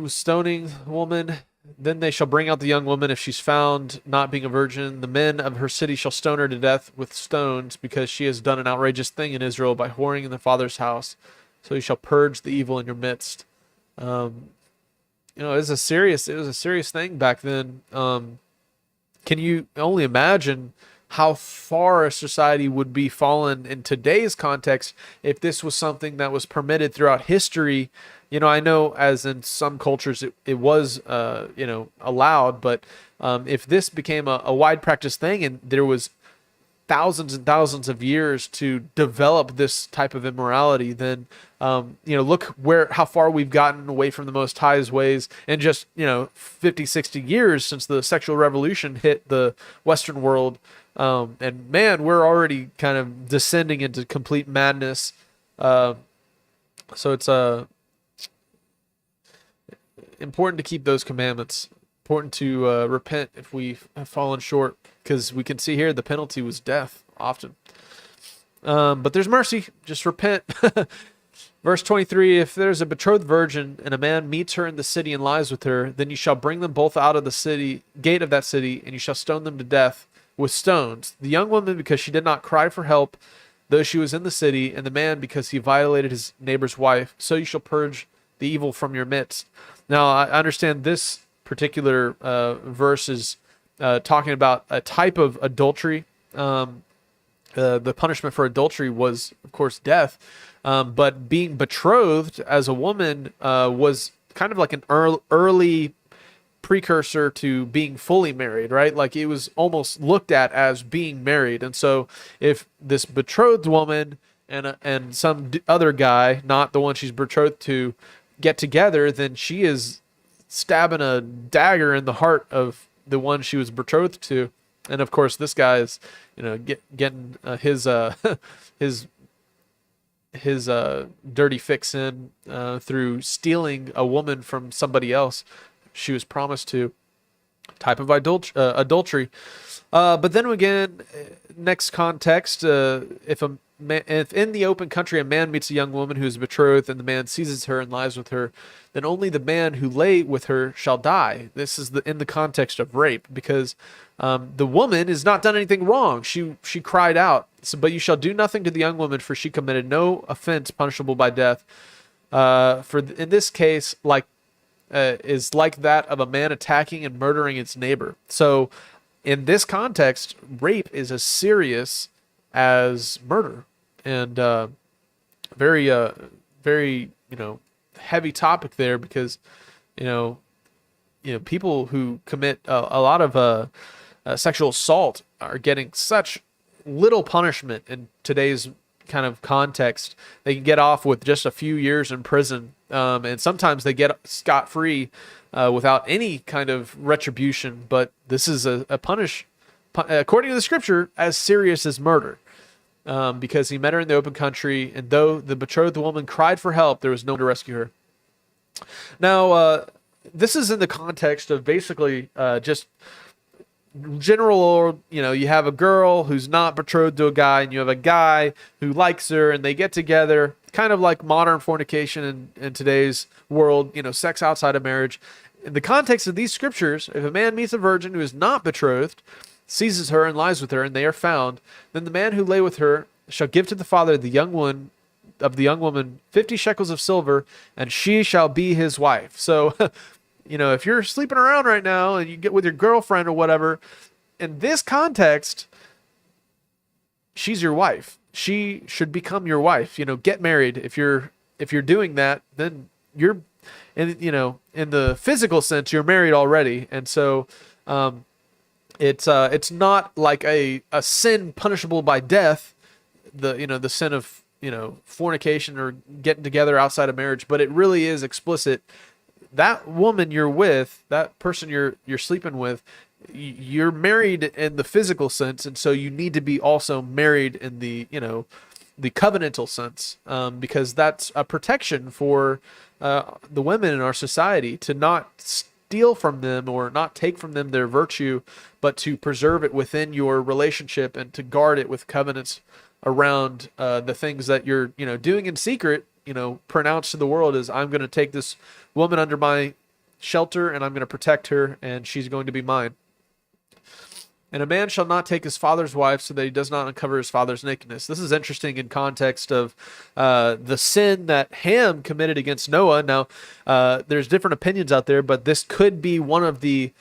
Speaker 1: stoning woman, then they shall bring out the young woman. If she's found not being a virgin, the men of her city shall stone her to death with stones, because she has done an outrageous thing in Israel by whoring in the father's house. So you shall purge the evil in your midst. It was a serious thing back then. Can you only imagine how far a society would be fallen in today's context if this was something that was permitted throughout history? I know as in some cultures it was, allowed, but if this became a wide practice thing, and there was thousands and thousands of years to develop this type of immorality, then look how far we've gotten away from the Most High's ways in just 50, 60 years since the sexual revolution hit the Western world. And man, we're already kind of descending into complete madness. So it's important to keep those commandments. Important to repent if we have fallen short, because we can see here the penalty was death often. But there's mercy. Just repent. Verse 23, if there's a betrothed virgin and a man meets her in the city and lies with her, then you shall bring them both out of the city gate of that city, and you shall stone them to death with stones. The young woman, because she did not cry for help, though she was in the city, and the man, because he violated his neighbor's wife. So you shall purge the evil from your midst. Now, I understand this particular verse is talking about a type of adultery. The punishment for adultery was, of course, death. But being betrothed as a woman was kind of like an early precursor to being fully married, right? Like it was almost looked at as being married. And so if this betrothed woman and some other guy, not the one she's betrothed to, get together, then she is stabbing a dagger in the heart of the one she was betrothed to. And of course, this guy is, getting his dirty fix in through stealing a woman from somebody else she was promised to. Type of adultery. But then again, next context, if in the open country a man meets a young woman who is betrothed and the man seizes her and lies with her, then only the man who lay with her shall die. This is in the context of rape, because the woman has not done anything wrong. She cried out. But you shall do nothing to the young woman, for she committed no offense punishable by death. In this case, is like that of a man attacking and murdering its neighbor. So, in this context, rape is as serious as murder, and very heavy topic there, because people who commit a lot of sexual assault are getting such little punishment in today's kind of context. They can get off with just a few years in prison, and sometimes they get scot-free without any kind of retribution. But this is a punish, according to the scripture, as serious as murder, because he met her in the open country, and though the betrothed woman cried for help, there was no one to rescue her. Now, this is in the context of basically just general, you have a girl who's not betrothed to a guy, and you have a guy who likes her, and they get together, kind of like modern fornication in today's world, sex outside of marriage. In the context of these scriptures, if a man meets a virgin who is not betrothed, seizes her and lies with her, and they are found, then the man who lay with her shall give to the father of the young woman 50 shekels of silver, and she shall be his wife. So if you're sleeping around right now and you get with your girlfriend or whatever, in this context, she's your wife. She should become your wife. Get married. If you're doing that, then you're in the physical sense, you're married already. And so it's not like a sin punishable by death, the sin of fornication or getting together outside of marriage, but it really is explicit. That woman you're with, that person you're sleeping with, you're married in the physical sense, and so you need to be also married in the covenantal sense, because that's a protection for the women in our society, to not steal from them or not take from them their virtue, but to preserve it within your relationship and to guard it with covenants around the things that you're doing in secret. Pronounced to the world as, I'm going to take this woman under my shelter, and I'm going to protect her, and she's going to be mine. And a man shall not take his father's wife, so that he does not uncover his father's nakedness. This is interesting in context of the sin that Ham committed against Noah. Now, there's different opinions out there, but this could be one of the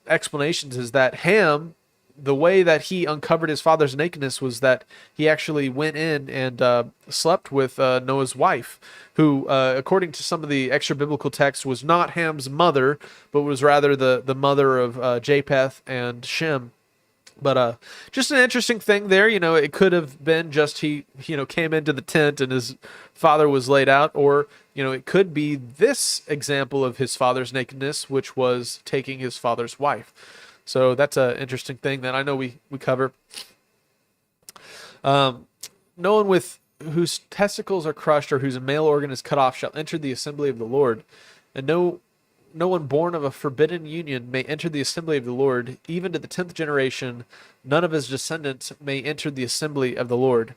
Speaker 1: explanations, is that Ham, the way that he uncovered his father's nakedness was that he actually went in and slept with Noah's wife, who, according to some of the extra biblical texts, was not Ham's mother, but was rather the mother of Japheth and Shem. But just an interesting thing there. It could have been just he came into the tent and his father was laid out, or it could be this example of his father's nakedness, which was taking his father's wife. So that's an interesting thing that I know we cover. No one with whose testicles are crushed or whose male organ is cut off shall enter the assembly of the Lord. And no no one born of a forbidden union may enter the assembly of the Lord. Even to the 10th generation, none of his descendants may enter the assembly of the Lord.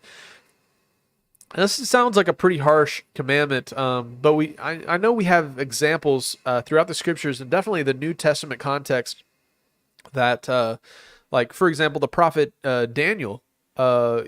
Speaker 1: And this sounds like a pretty harsh commandment, but I know we have examples throughout the scriptures and definitely the New Testament context that, like, for example, the prophet Daniel,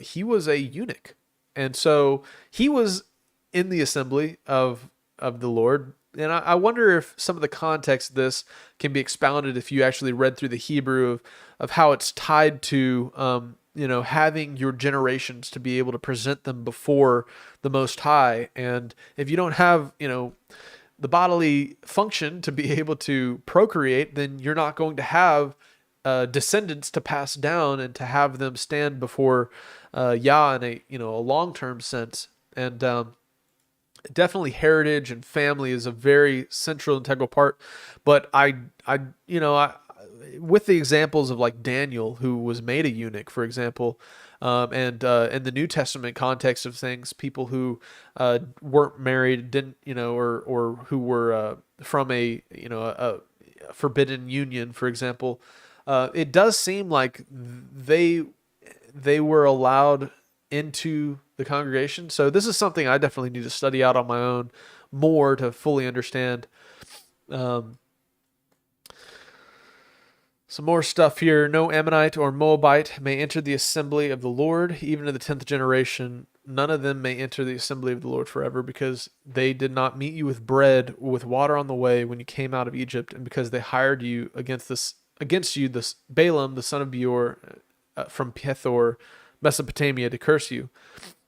Speaker 1: he was a eunuch. And so he was in the assembly of the Lord. And I wonder if some of the context of this can be expounded if you actually read through the Hebrew of how it's tied to, having your generations to be able to present them before the Most High. And if you don't have, the bodily function to be able to procreate, then you're not going to have descendants to pass down and to have them stand before Yah in a long-term sense. And definitely heritage and family is a very central integral part. But I with the examples of like Daniel, who was made a eunuch, for example, and in the New Testament context of things, people who weren't married, didn't, or who were from a forbidden union, for example, it does seem like they were allowed into the congregation. So this is something I definitely need to study out on my own more to fully understand. Some more stuff here. No Ammonite or Moabite may enter the assembly of the Lord, even to the 10th generation. None of them may enter the assembly of the Lord forever, because they did not meet you with bread or with water on the way when you came out of Egypt, and because they hired you against you, this Balaam, the son of Beor, from Pethor, Mesopotamia, to curse you.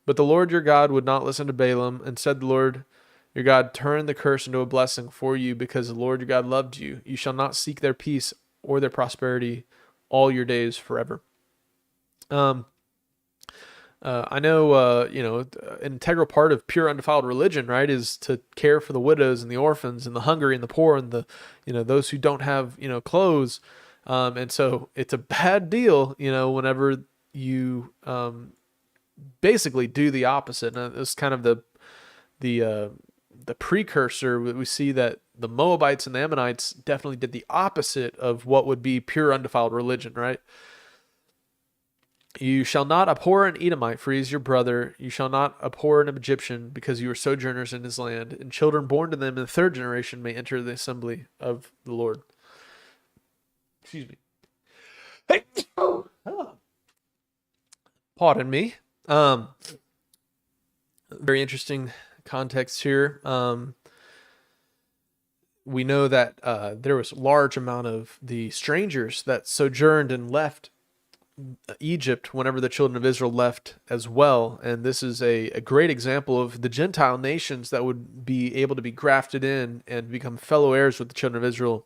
Speaker 1: But the Lord your God would not listen to Balaam. Instead, the Lord your God turned the curse into a blessing for you, because the Lord your God loved you. You shall not seek their peace or their prosperity all your days forever. I know, an integral part of pure undefiled religion, right, is to care for the widows and the orphans and the hungry and the poor and the, those who don't have, clothes. And so it's a bad deal, whenever you basically do the opposite. And it's kind of the precursor. We see that the Moabites and the Ammonites definitely did the opposite of what would be pure undefiled religion, right? You shall not abhor an Edomite, for he is your brother. You shall not abhor an Egyptian, because you are sojourners in his land. And children born to them in the 3rd generation may enter the assembly of the Lord. Excuse me. Hey. Oh. Pardon me. Very interesting context here. We know that there was a large amount of the strangers that sojourned and left Egypt whenever the children of Israel left as well. And this is a great example of the Gentile nations that would be able to be grafted in and become fellow heirs with the children of Israel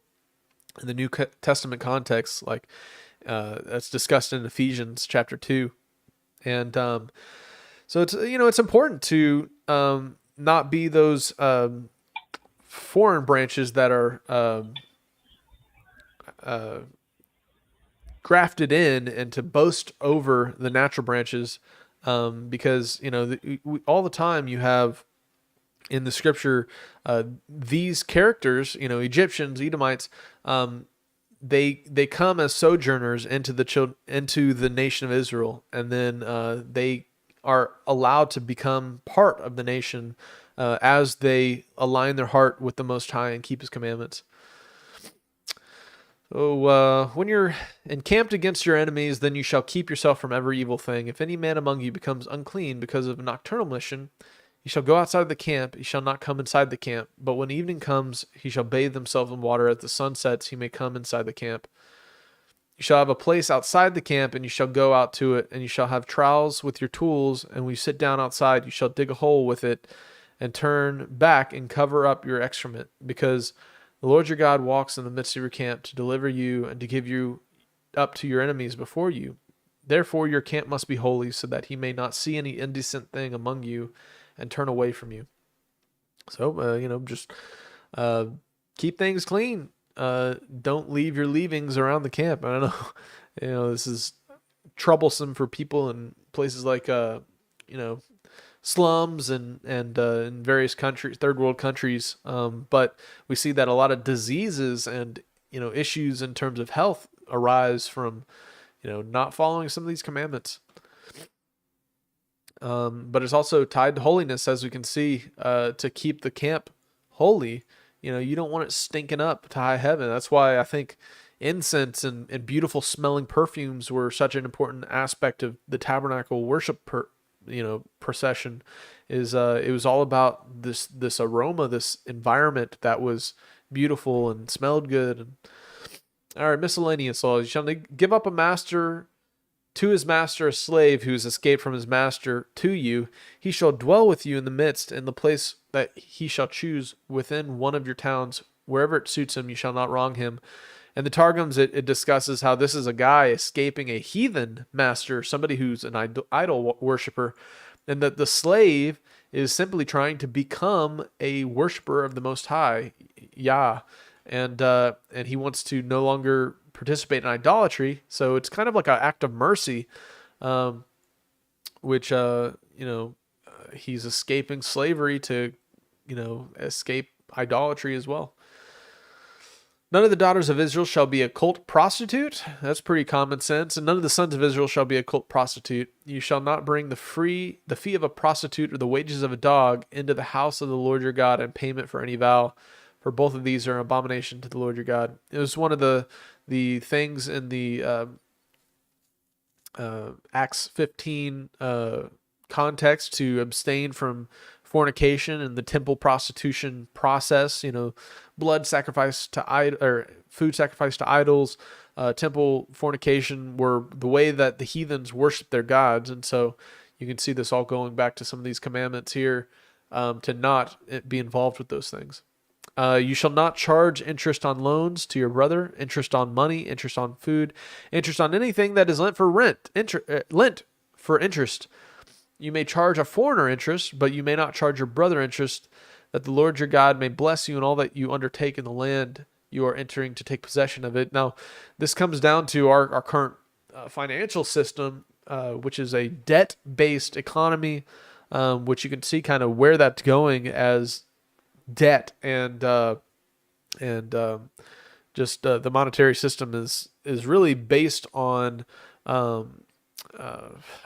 Speaker 1: in the New Testament context, like that's discussed in Ephesians chapter 2. And so it's important to not be those foreign branches that are grafted in, and to boast over the natural branches, because all the time you have in the scripture these characters, Egyptians, Edomites, they come as sojourners into the nation of Israel, and then they are allowed to become part of the nation as they align their heart with the Most High and keep His commandments. So when you're encamped against your enemies, then you shall keep yourself from every evil thing. If any man among you becomes unclean because of a nocturnal mission, he shall go outside of the camp. He shall not come inside the camp. But when evening comes, he shall bathe himself in water. As the sun sets, he may come inside the camp. You shall have a place outside the camp, and you shall go out to it, and you shall have trowels with your tools, and when you sit down outside, you shall dig a hole with it, and turn back and cover up your excrement, because the Lord your God walks in the midst of your camp to deliver you and to give you up to your enemies before you. Therefore your camp must be holy, so that he may not see any indecent thing among you and turn away from you. So, just keep things clean. Don't leave your leavings around the camp. I don't know, this is troublesome for people in places like, slums and in various countries, third world countries. But we see that a lot of diseases and issues in terms of health arise from not following some of these commandments. But it's also tied to holiness, as we can see, to keep the camp holy. You don't want it stinking up to high heaven. That's why I think incense and beautiful smelling perfumes were such an important aspect of the tabernacle worship procession. It was all about this aroma, this environment that was beautiful and smelled good. And all right, miscellaneous laws. You shall give up a master to his master, a slave who has escaped from his master to you. He shall dwell with you in the midst, in the place that he shall choose within one of your towns, wherever it suits him. You shall not wrong him. And the Targums, it discusses how this is a guy escaping a heathen master, somebody who's an idol worshiper, and that the slave is simply trying to become a worshiper of the Most High, Yah, and he wants to no longer participate in idolatry. So it's kind of like an act of mercy, which he's escaping slavery to escape idolatry as well. None of the daughters of Israel shall be a cult prostitute. That's pretty common sense. And none of the sons of Israel shall be a cult prostitute. You shall not bring the fee of a prostitute or the wages of a dog into the house of the Lord your God in payment for any vow. For both of these are an abomination to the Lord your God. It was one of the things in the Acts 15 context to abstain from fornication and the temple prostitution process. Blood sacrifice to food sacrifice to idols, temple fornication were the way that the heathens worshiped their gods, and so you can see this all going back to some of these commandments here, to not be involved with those things. You shall not charge interest on loans to your brother, interest on money, interest on food, interest on anything that is lent for lent for interest. You may charge a foreigner interest, but you may not charge your brother interest, that the Lord your God may bless you in all that you undertake in the land you are entering to take possession of it. Now, this comes down to our current financial system, which is a debt-based economy, which you can see kind of where that's going as debt and just the monetary system is really based on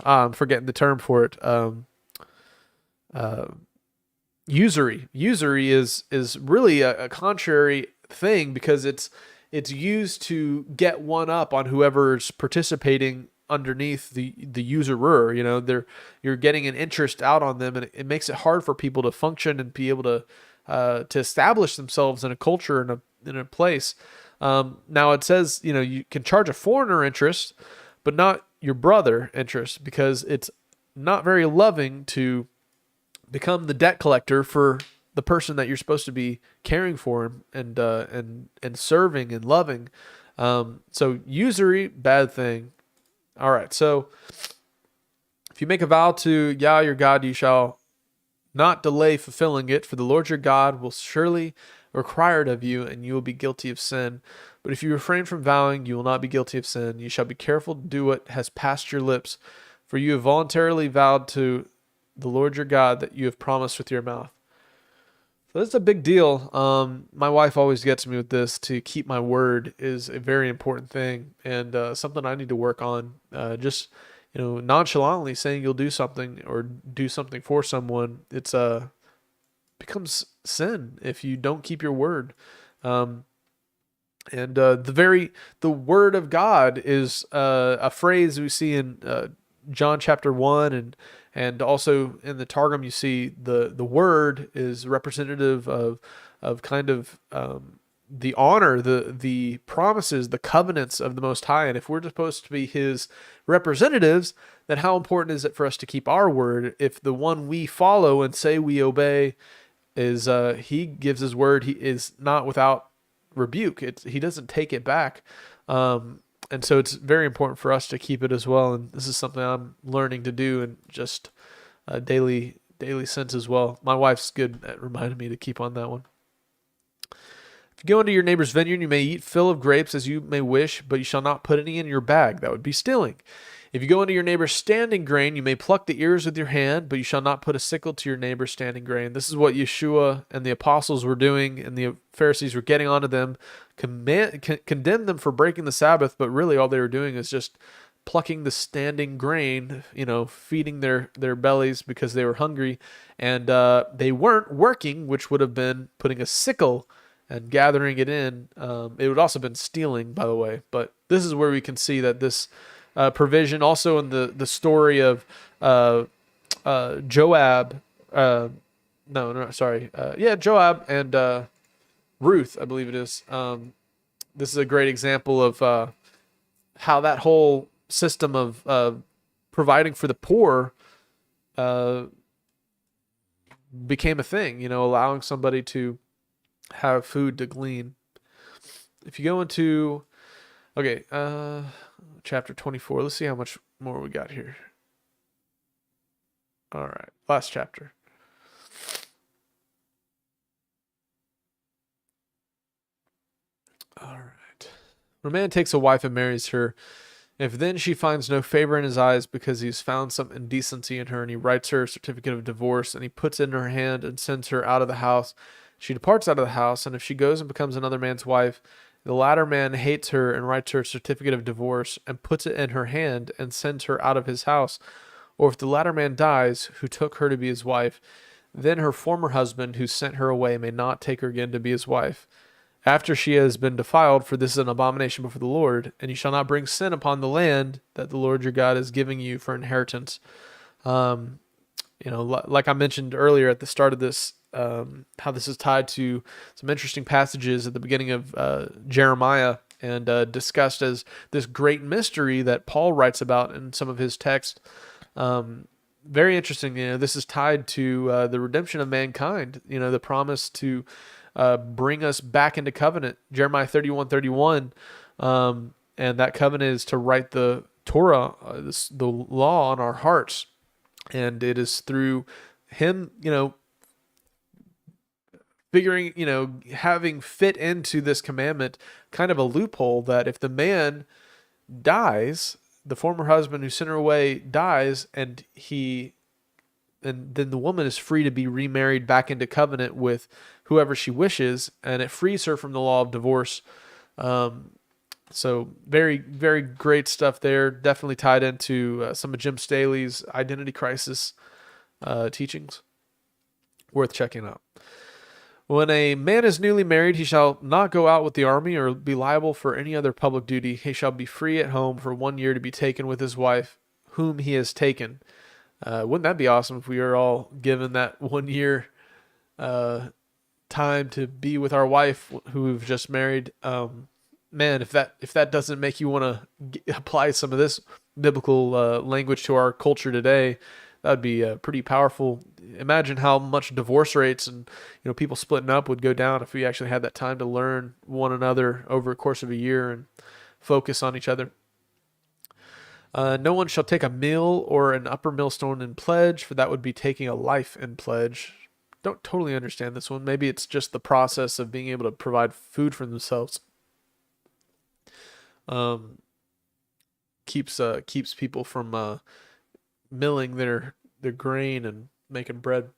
Speaker 1: I'm forgetting the term for it. Usury. Usury is really a contrary thing, because it's used to get one up on whoever's participating underneath the usurer. You're getting an interest out on them, and it makes it hard for people to function and be able to establish themselves in a culture, in a place. Now it says, you can charge a foreigner interest, but not your brother interest, because it's not very loving to become the debt collector for the person that you're supposed to be caring for and serving and loving. So usury, bad thing. All right. So if you make a vow to Yah your God, you shall not delay fulfilling it, for the Lord your God will surely require it of you, and you will be guilty of sin. But if you refrain from vowing, you will not be guilty of sin. You shall be careful to do what has passed your lips, for you have voluntarily vowed to the Lord your God that you have promised with your mouth. So that's a big deal. My wife always gets me with this. To keep my word is a very important thing, and something I need to work on. Just nonchalantly saying you'll do something or do something for someone, it's becomes sin if you don't keep your word. And the word of God is a phrase we see in John chapter 1, and also in the Targum you see the word is representative of kind of the honor, the promises, the covenants of the Most High. And if we're supposed to be His representatives, then how important is it for us to keep our word? If the one we follow and say we obey is He gives His word, He is not without rebuke. He doesn't take it back. And so it's very important for us to keep it as well. And this is something I'm learning to do in just a daily sense as well. My wife's good at reminding me to keep on that one. If you go into your neighbor's vineyard, you may eat fill of grapes as you may wish, but you shall not put any in your bag. That would be stealing. If you go into your neighbor's standing grain, you may pluck the ears with your hand, but you shall not put a sickle to your neighbor's standing grain. This is what Yeshua and the apostles were doing, and the Pharisees were getting onto them, condemn them for breaking the Sabbath, but really all they were doing is just plucking the standing grain, feeding their bellies because they were hungry, and they weren't working, which would have been putting a sickle and gathering it in. It would also have been stealing, by the way, but this is where we can see that this provision also in the story of Joab, Joab and Ruth, I believe it is. This is a great example of how that whole system of providing for the poor became a thing, allowing somebody to have food to glean. If you go into, chapter 24, let's see how much more we got here. All right, last chapter. All right. When a man takes a wife and marries her, if then she finds no favor in his eyes because he's found some indecency in her, and he writes her a certificate of divorce, and he puts it in her hand and sends her out of the house, she departs out of the house, and if she goes and becomes another man's wife, the latter man hates her and writes her a certificate of divorce and puts it in her hand and sends her out of his house. Or if the latter man dies, who took her to be his wife, then her former husband who sent her away may not take her again to be his wife after she has been defiled, for this is an abomination before the Lord, and you shall not bring sin upon the land that the Lord your God is giving you for inheritance. Like I mentioned earlier at the start of this, how this is tied to some interesting passages at the beginning of Jeremiah, and discussed as this great mystery that Paul writes about in some of his texts. Very interesting. This is tied to the redemption of mankind. The promise to bring us back into covenant. Jeremiah 31:31, and that covenant is to write the Torah, the law, on our hearts, and it is through him, figuring, having fit into this commandment kind of a loophole that if the man dies, the former husband who sent her away dies, and then the woman is free to be remarried back into covenant with whoever she wishes, and it frees her from the law of divorce. So very, very great stuff there. Definitely tied into some of Jim Staley's identity crisis teachings. Worth checking out. When a man is newly married, he shall not go out with the army or be liable for any other public duty. He shall be free at home for 1 year to be taken with his wife, whom he has taken. Wouldn't that be awesome if we were all given that 1 year time to be with our wife who we've just married? Man, if that doesn't make you want to apply some of this biblical language to our culture today, that'd be pretty powerful. Imagine how much divorce rates and people splitting up would go down if we actually had that time to learn one another over a course of a year and focus on each other. No one shall take a mill or an upper millstone in pledge, for that would be taking a life in pledge. Don't totally understand this one. Maybe it's just the process of being able to provide food for themselves. Keeps people from milling their grain and making bread.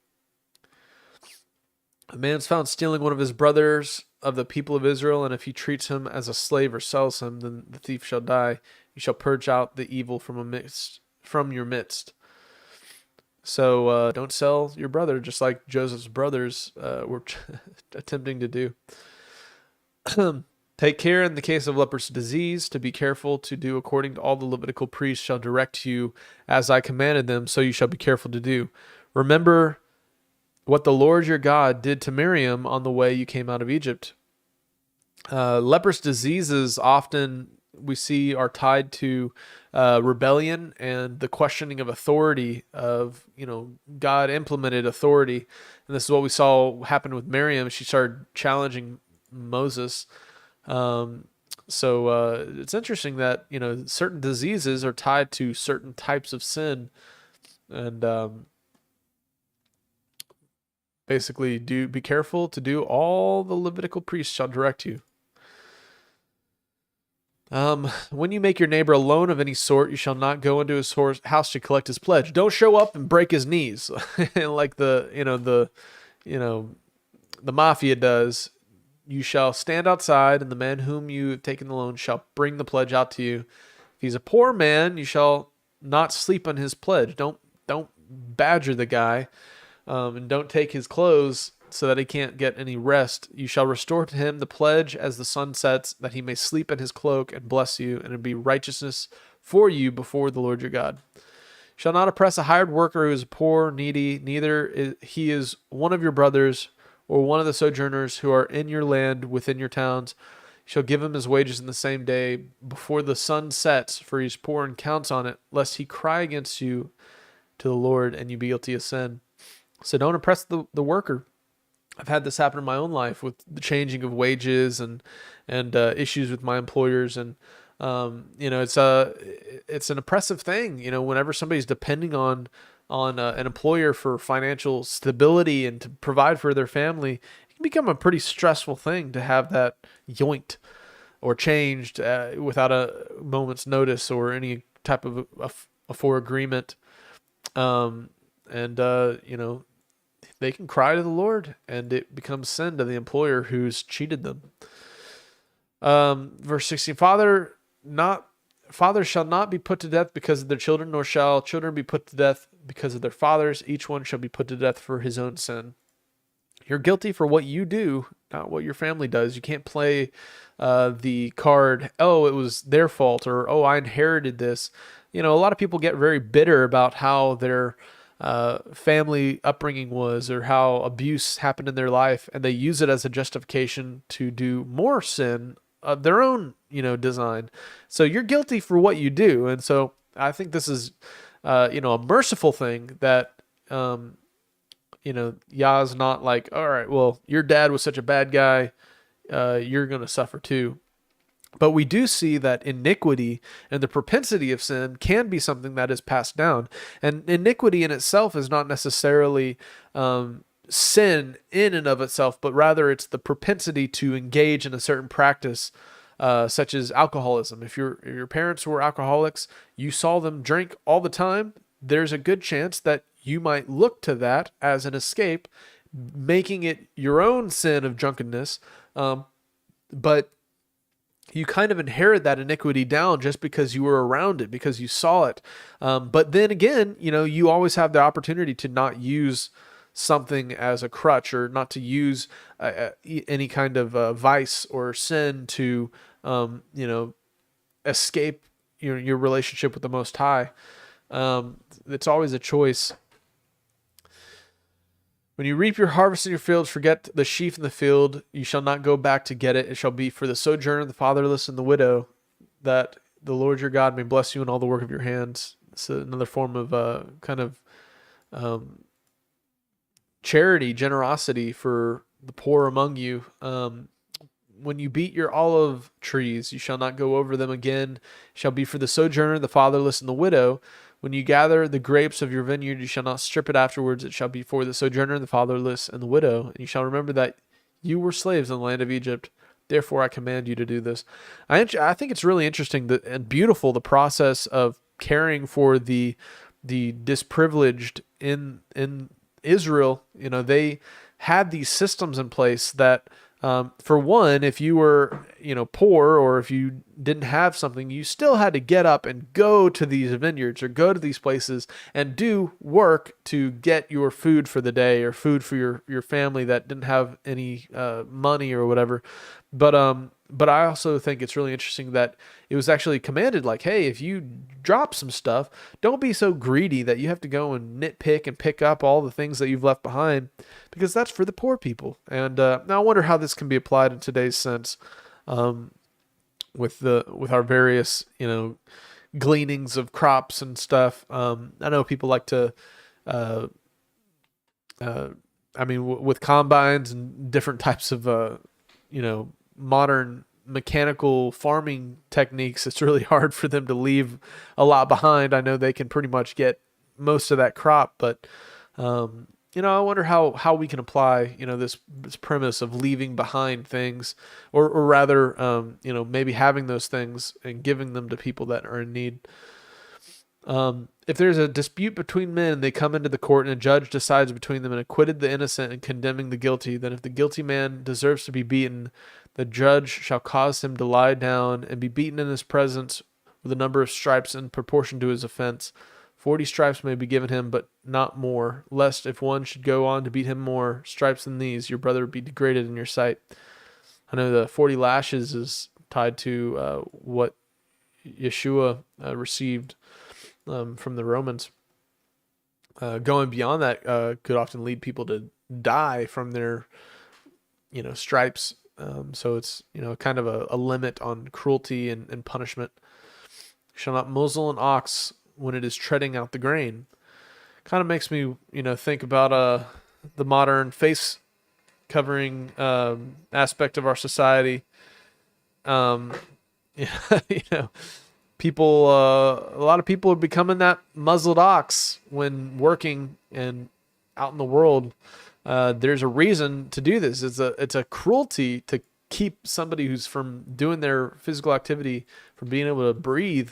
Speaker 1: A man's found stealing one of his brothers of the people of Israel, and if he treats him as a slave or sells him, then the thief shall die. You shall purge out the evil from your midst. So don't sell your brother, just like Joseph's brothers were attempting to do. Take care in the case of leprous disease to be careful to do according to all the Levitical priests shall direct you as I commanded them, so you shall be careful to do. Remember what the Lord your God did to Miriam on the way you came out of Egypt. Leprous diseases often we see are tied to rebellion and the questioning of authority of, God implemented authority. And this is what we saw happen with Miriam. She started challenging Moses. So it's interesting that, certain diseases are tied to certain types of sin, and basically be careful to do all the Levitical priests shall direct you. When you make your neighbor a loan of any sort, you shall not go into his house to collect his pledge. Don't show up and break his knees like you know, the mafia does. You shall stand outside, and the man whom you have taken the loan shall bring the pledge out to you. If he's a poor man, you shall not sleep on his pledge. Don't badger the guy, and don't take his clothes so that he can't get any rest. You shall restore to him the pledge as the sun sets, that he may sleep in his cloak and bless you, and it be righteousness for you before the Lord your God. You shall not oppress a hired worker who is poor, needy, neither he is one of your brothers or one of the sojourners who are in your land within your towns. You shall give him his wages in the same day before the sun sets, for he is poor and counts on it, lest he cry against you to the Lord and you be guilty of sin. So don't oppress the worker. I've had this happen in my own life with the changing of wages and issues with my employers, and it's an oppressive thing. Whenever somebody's depending on an employer for financial stability and to provide for their family, it can become a pretty stressful thing to have that yoinked or changed without a moment's notice or any type of a foreagreement. They can cry to the Lord, and it becomes sin to the employer who's cheated them. Verse 16, fathers shall not be put to death because of their children, nor shall children be put to death because of their fathers. Each one shall be put to death for his own sin. You're guilty for what you do, not what your family does. You can't play the card, oh, it was their fault, or, oh, I inherited this. A lot of people get very bitter about how their family upbringing was, or how abuse happened in their life, and they use it as a justification to do more sin of their own, design. So you're guilty for what you do. And so I think this is, a merciful thing that, Yah's not like, all right, well, your dad was such a bad guy. You're going to suffer too. But we do see that iniquity and the propensity of sin can be something that is passed down. And iniquity in itself is not necessarily sin in and of itself, but rather it's the propensity to engage in a certain practice, such as alcoholism. If your parents were alcoholics, you saw them drink all the time, there's a good chance that you might look to that as an escape, making it your own sin of drunkenness. But you kind of inherit that iniquity down just because you were around it, because you saw it. But then again, you always have the opportunity to not use something as a crutch, or not to use any kind of vice or sin to, escape your relationship with the Most High. It's always a choice. When you reap your harvest in your fields, forget the sheaf in the field. You shall not go back to get it. It shall be for the sojourner, the fatherless, and the widow, that the Lord your God may bless you in all the work of your hands. It's another form of charity, generosity for the poor among you. When you beat your olive trees, you shall not go over them again. It shall be for the sojourner, the fatherless, and the widow. When you gather the grapes of your vineyard, you shall not strip it afterwards. It shall be for the sojourner, the fatherless, and the widow. And you shall remember that you were slaves in the land of Egypt. Therefore, I command you to do this. I think it's really interesting and beautiful, the process of caring for the disprivileged in Israel. They had these systems in place that, for one, if you were, poor, or if you didn't have something, you still had to get up and go to these vineyards or go to these places and do work to get your food for the day, or food for your family that didn't have any money or whatever. But I also think it's really interesting that it was actually commanded, like, hey, if you drop some stuff, don't be so greedy that you have to go and nitpick and pick up all the things that you've left behind, because that's for the poor people. And now I wonder how this can be applied in today's sense, with our various gleanings of crops and stuff. I know people like to, with combines and different types of modern mechanical farming techniques, it's really hard for them to leave a lot behind. I know they can pretty much get most of that crop, but I wonder how we can apply, this premise of leaving behind things, or rather, maybe having those things and giving them to people that are in need. If there's a dispute between men, they come into the court, and a judge decides between them and acquitted the innocent and condemning the guilty. Then if the guilty man deserves to be beaten, the judge shall cause him to lie down and be beaten in his presence with a number of stripes in proportion to his offense. 40 stripes may be given him, but not more, lest if one should go on to beat him more stripes than these, your brother be degraded in your sight. I know the 40 lashes is tied to what Yeshua received from the Romans. Going beyond that could often lead people to die from their, stripes. So it's, kind of a limit on cruelty and punishment. You shall not muzzle an ox when it is treading out the grain. Kind of makes me, think about the modern face covering aspect of our society. People, a lot of people are becoming that muzzled ox when working and out in the world. There's a reason to do this. It's a cruelty to keep somebody who's from doing their physical activity from being able to breathe.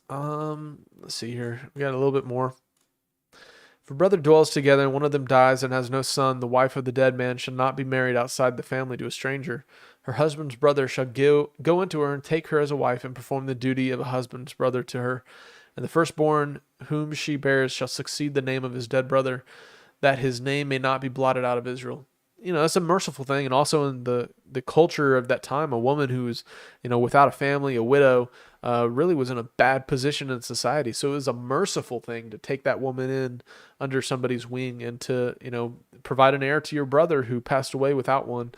Speaker 1: Let's see here. We got a little bit more. If a brother dwells together and one of them dies and has no son, the wife of the dead man shall not be married outside the family to a stranger. Her husband's brother shall go into her and take her as a wife and perform the duty of a husband's brother to her. And the firstborn whom she bears shall succeed the name of his dead brother, that his name may not be blotted out of Israel. That's a merciful thing. And also in the culture of that time, a woman who was, without a family, a widow, really was in a bad position in society. So it was a merciful thing to take that woman in under somebody's wing and to, provide an heir to your brother who passed away without one.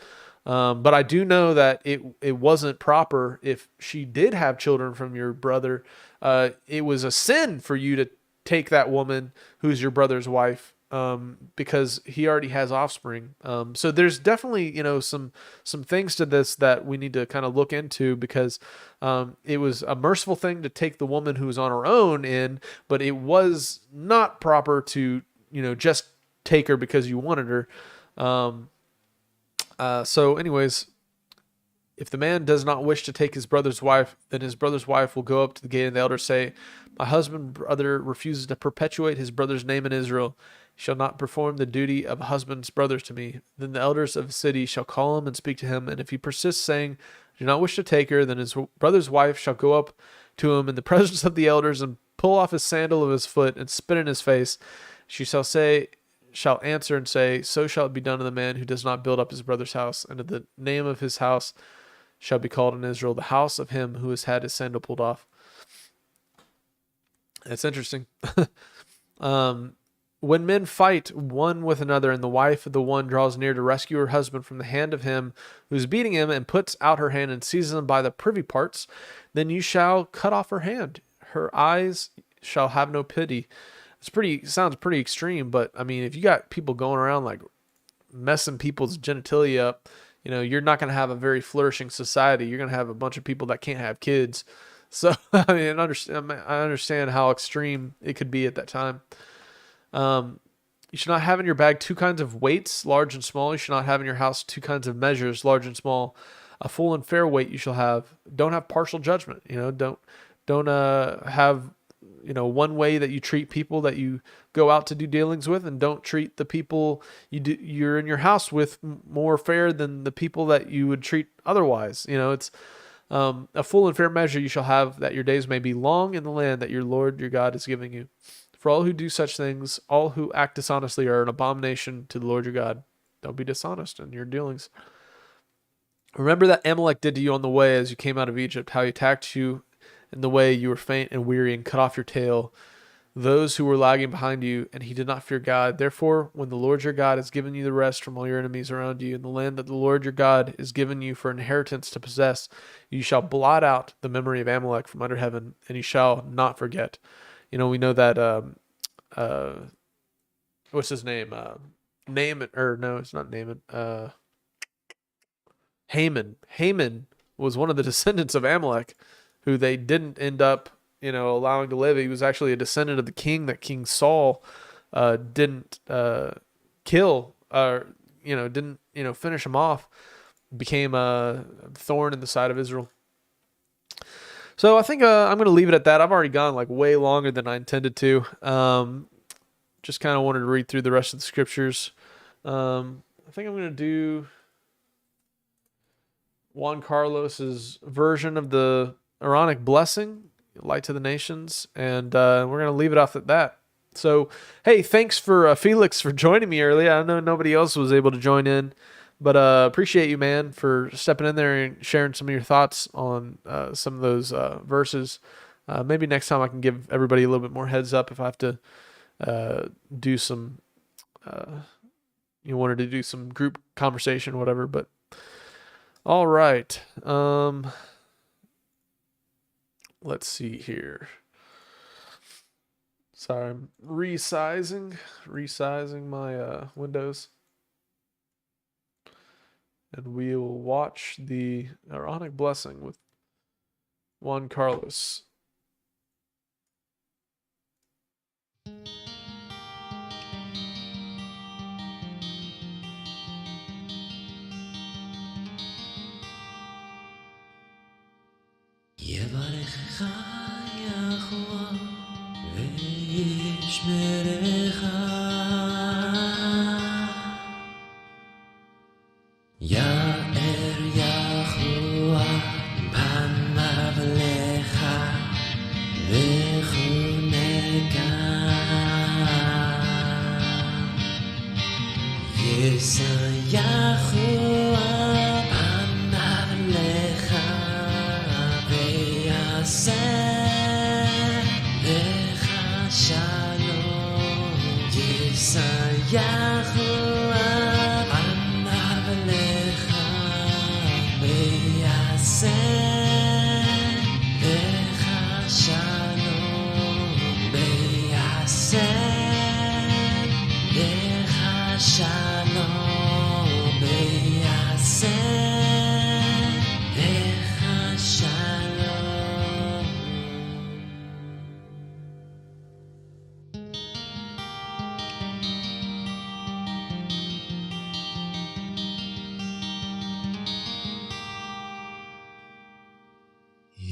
Speaker 1: But I do know that it wasn't proper if she did have children from your brother. It was a sin for you to take that woman who's your brother's wife, because he already has offspring. So there's definitely, some things to this that we need to kind of look into, because it was a merciful thing to take the woman who was on her own in, but it was not proper to, just take her because you wanted her. So anyways, if the man does not wish to take his brother's wife, then his brother's wife will go up to the gate, and the elders say, my husband brother refuses to perpetuate his brother's name in Israel. He shall not perform the duty of a husband's brother to me. Then the elders of the city shall call him and speak to him. And if he persists, saying, I do not wish to take her, then his brother's wife shall go up to him in the presence of the elders and pull off his sandal of his foot and spit in his face. She shall answer and say, so shall it be done to the man who does not build up his brother's house. And the name of his house shall be called in Israel, the house of him who has had his sandal pulled off. It's interesting. When men fight one with another, and the wife of the one draws near to rescue her husband from the hand of him who is beating him, and puts out her hand and seizes him by the privy parts, then you shall cut off her hand. Her eyes shall have no pity. Sounds pretty extreme, but I mean, if you got people going around like messing people's genitalia up, you're not going to have a very flourishing society. You're going to have a bunch of people that can't have kids. So I mean, I understand how extreme it could be at that time. You should not have in your bag two kinds of weights, large and small. You should not have in your house two kinds of measures, large and small. A full and fair weight you shall have. Don't have partial judgment. Don't have one way that you treat people that you go out to do dealings with, and don't treat the people you're in your house with more fair than the people that you would treat otherwise. It's a full and fair measure you shall have, that your days may be long in the land that your Lord your God is giving you. For all who do such things, all who act dishonestly, are an abomination to the Lord your God. Don't be dishonest in your dealings. Remember that Amalek did to you on the way as you came out of Egypt, how he attacked you in the way you were faint and weary, and cut off your tail, those who were lagging behind you, and he did not fear God. Therefore, when the Lord your God has given you the rest from all your enemies around you, in the land that the Lord your God is given you for inheritance to possess, you shall blot out the memory of Amalek from under heaven, and you shall not forget. We know that, what's his name? Naaman, or no, it's not Naaman. Haman. Haman was one of the descendants of Amalek, who they didn't end up, allowing to live. He was actually a descendant of the king that King Saul didn't kill, or didn't finish him off, became a thorn in the side of Israel. So I think I'm going to leave it at that. I've already gone like way longer than I intended to. Just kind of wanted to read through the rest of the scriptures. I think I'm going to do Juan Carlos's version of the Aaronic blessing, light to the nations, and we're going to leave it off at that. So, hey, thanks for Felix for joining me earlier. I know nobody else was able to join in, but appreciate you, man, for stepping in there and sharing some of your thoughts on some of those verses. Maybe next time I can give everybody a little bit more heads up if I have to do some, wanted to do some group conversation, whatever. But all right, let's see here. Sorry, I'm resizing my windows. And we will watch the Aaronic blessing with Juan Carlos.
Speaker 4: יברכך יחוה וישמרך יאר יחוה פניו לך וחונקה יישא יחוה פניו לך ויעשה לך שלום יישא יחוה פניו לך ויעשה לך שלום ויעשה לך שלום ויעשה לך שלום.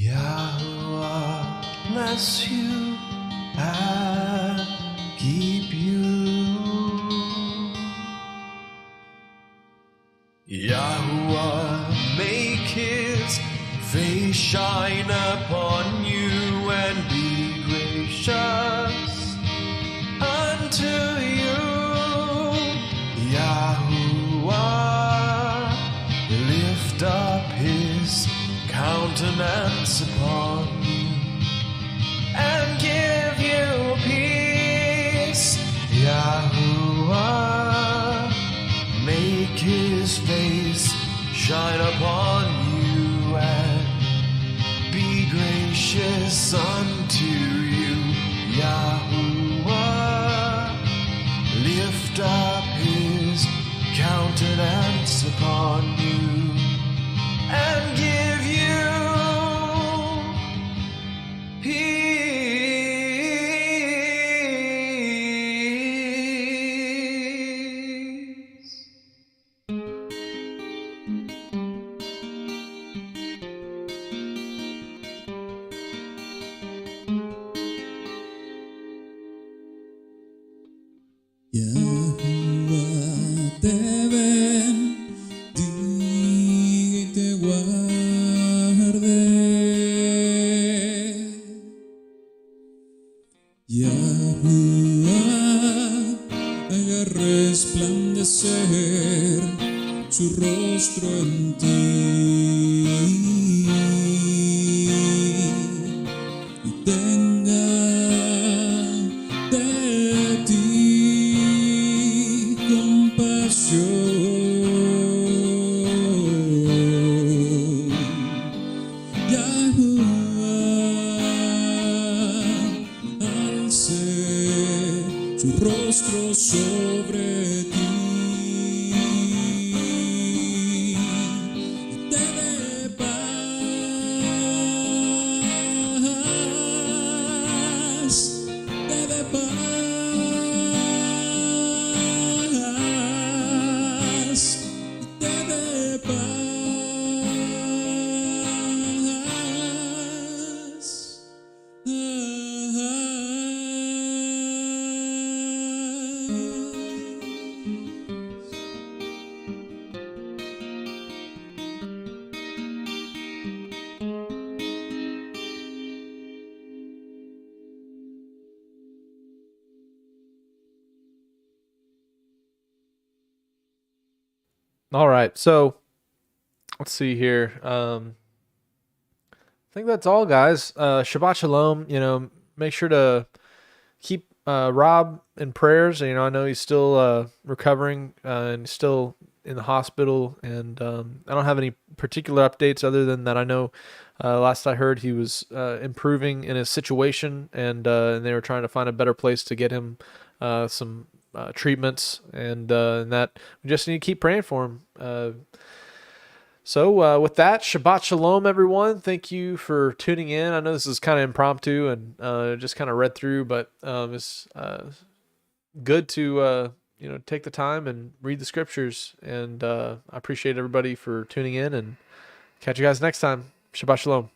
Speaker 4: Yahweh bless you and keep you. Yahweh make his face shine upon you and be gracious unto you. Yahweh lift up his countenance upon you and give you peace. Yahuwah make his face shine upon you and be gracious unto you. Yahuwah lift up his countenance upon you and give you peace.
Speaker 5: Yahuwah te bendiga y te guarde. Yahuwah haga resplandecer su rostro en ti y tenga de ti compasión. Yahuwah alce su rostro sobre ti y te dé paz.
Speaker 1: All right. So let's see here. I think that's all, guys. Shabbat shalom. Make sure to keep Rob in prayers. I know he's still recovering and still in the hospital, and I don't have any particular updates other than that I know last I heard he was improving in his situation, and they were trying to find a better place to get him some treatments, and that we just need to keep praying for him. So with that, Shabbat Shalom, everyone. Thank you for tuning in. I know this is kind of impromptu and just kind of read through, but it's good to take the time and read the scriptures. And I appreciate everybody for tuning in, and catch you guys next time. Shabbat Shalom.